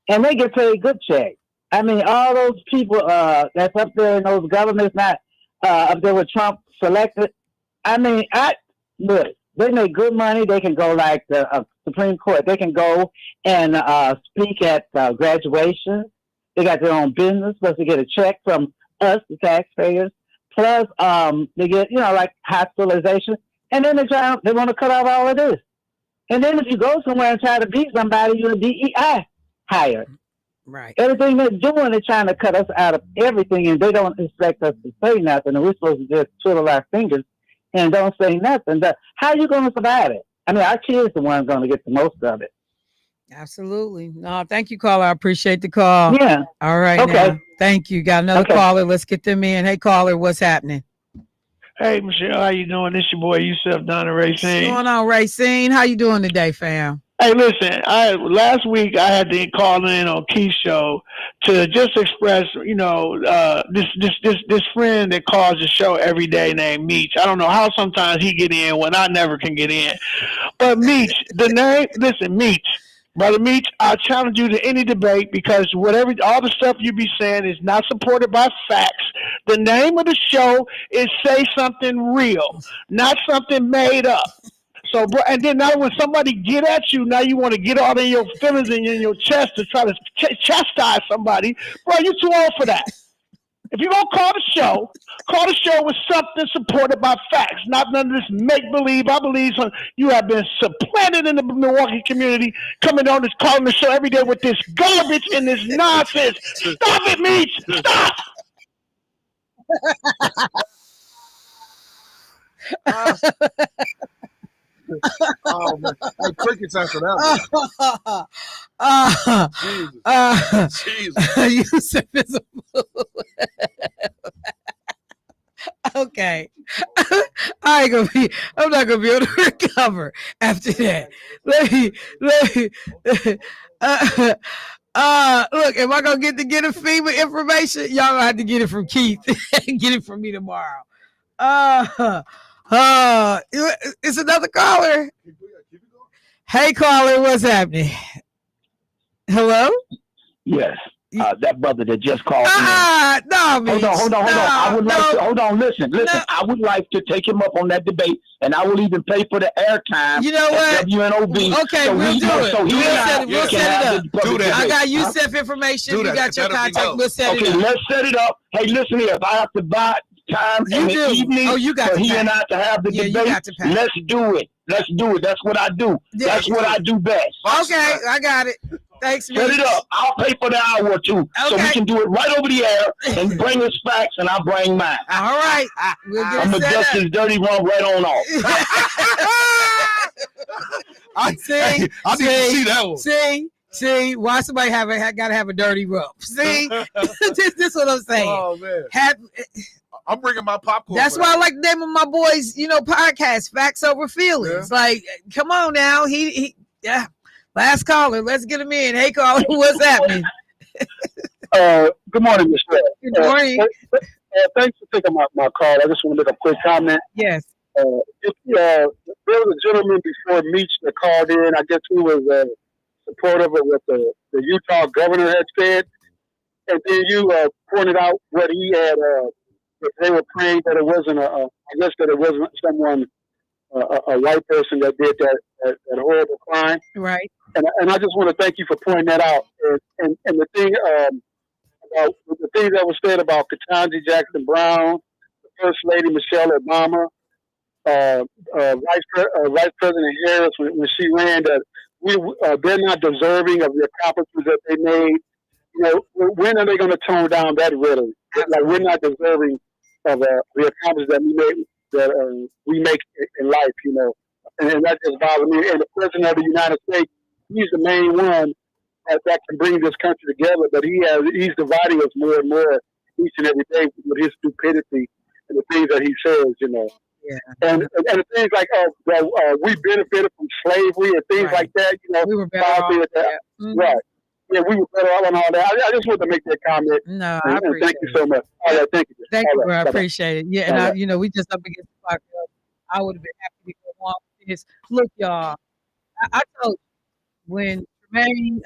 And they get paid good checks. All those people that's up there in those governments, not up there with Trump selected. Look, they make good money. They can go like the Supreme Court. They can go and speak at graduation. They got their own business, plus they get a check from us, the taxpayers. Plus, they get, like hospitalization. And then they want to cut off all of this. And then if you go somewhere and try to beat somebody, you're a DEI hire.
Right.
Everything they're doing, they're trying to cut us out of everything, and they don't expect us to say nothing. And we're supposed to just twiddle our fingers and don't say nothing. But how are you going to survive it? Our kids are the ones going to get the most of it.
Absolutely. No, thank you, caller. I appreciate the call.
Yeah.
All right. Okay. Now. Thank you. Got another caller. Let's get them in. Hey, caller, what's happening?
Hey, Michelle, how you doing? This your boy Yusuf down in Racine.
What's going on, Racine? How you doing today, fam?
Hey, listen, last week I had to call in on Keith's show to just express, this friend that calls the show every day named Meech. I don't know how sometimes he get in when I never can get in. But Meech, Meech. Brother Meech, I challenge you to any debate because all the stuff you be saying is not supported by facts. The name of the show is Say Something Real, not something made up. So, bro, and then now when somebody get at you, now you want to get all in your feelings and in your chest to try to chastise somebody. Bro, you too old for that. If you're going to call the show with something supported by facts, not none of this make-believe. I believe you have been supplanted in the Milwaukee community, coming on this, calling the show every day with this garbage and this nonsense. Stop it, Meech! Stop!
Oh man, hey, crickets after that one. Jesus.
Yusuf is a fool. Okay. I'm not gonna be able to recover after that. Let me look, am I gonna get a FEMA information? Y'all gonna have to get it from Keith and get it from me tomorrow. It's another caller. Hey, caller, what's happening? Hello?
Yes. That brother that just called.
No, No, Mitch.
Hold on. I would like to hold on. Listen.
No.
I would like to take him up on that debate, and I will even pay for the airtime.
You know what?
WNOB.
Okay,
so
we'll
he,
do it.
So
We'll set it up.
Do that.
I got Yusef information.
Do
We
that.
got your
That'll be
contact.
dope.
We'll set it
Okay,
up.
let's set it up. Hey, listen here. If I have to buy time in the evening
you got
for
to
he
pay.
and I to have the
Yeah, you
debate,
got to pay.
let's do it. That's what I do.
Yeah,
That's what I do best.
Okay, I got it. Thanks,
Set
Mitch.
it up. I'll pay for the hour or two, so we
Okay.
can do it right over the air and bring his facts, and I'll bring mine.
All right. We'll get
I'm
it
gonna
set
dust
up.
his dirty one right on off.
I need to see that one.
See, why somebody gotta have a dirty rump? See, this is what I'm saying.
Oh man, I'm bringing my popcorn.
That's why I like the name of my boys, podcast, Facts Over Feelings. Yeah. Like, come on now, yeah. Last caller, let's get him in. Hey, caller, what's happening?
Good morning, Michelle.
Good morning.
Thanks for taking my call. I just want to make a quick comment.
Yes.
There was a gentleman before Meach that called in. I guess he was supportive of what the Utah governor had said. And then you pointed out what he had, that they were praying that it wasn't I guess that it wasn't someone, a white person that did that horrible crime.
Right.
And I just want to thank you for pointing that out. And the thing about the things that was said about Ketanji Jackson Brown, the First Lady Michelle Obama, Vice President Harris when she ran, that they're not deserving of the accomplishments that they made. When are they going to tone down that rhetoric? Like, we're not deserving of the accomplishments that we make in life. And that just bothers me. And the President of the United States, he's the main one that can bring this country together, but he's dividing us more and more each and every day with his stupidity and the things that he says.
Yeah.
And the things like we benefited from slavery and things like that.
We were better off.
Right. Yeah, we were better off on all that. I just wanted to make that comment.
No, I appreciate
thank you so much. All right, thank you.
Thank
all
you,
right,
bro. I
bye-bye.
appreciate it. Yeah, and we just up against the clock. I would have been happy to go on with this. Look, y'all, I told you when Tremaine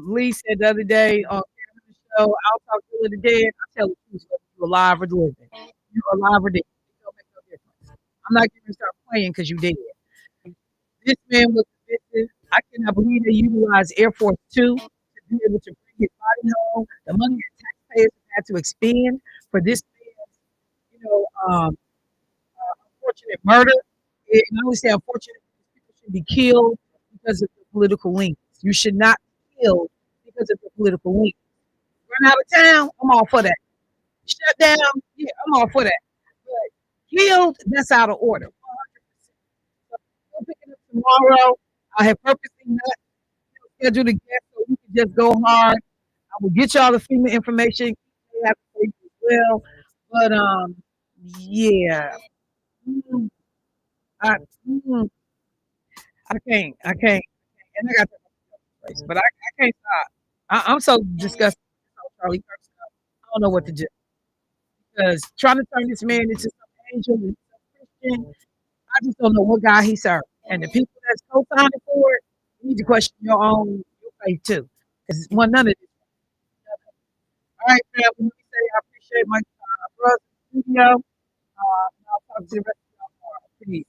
Lee said the other day on the show, I'll talk to you the dead. I tell you, you're alive or living. You're alive or dead. It don't make no difference. I'm not going to start playing because you dead. This man was convicted. I cannot believe they utilized Air Force 2 to be able to bring his body home. The money that taxpayers had to expend for this man's, unfortunate murder. And I always say unfortunate because people should be killed because of the political links. You should not kill because of the political links. Run out of town, I'm all for that. Shut down, yeah, I'm all for that. But killed, that's out of order. 100%. So we'll pick it up tomorrow. I have purposely not scheduled a guest so we can just go hard. I will get y'all the FEMA information. They have to as well. But yeah. I can't. And I got place, but I can't stop. I'm so disgusted with Charlie Kirk stuff. I don't know what to do. Because trying to turn this man into some angel and some Christian, I just don't know what God he served. And the people that's co-signing for it, you need to question your faith too. Because none of this. All right, fam, let me say I appreciate my brother in the studio. I'll talk to the rest of y'all tomorrow. Peace.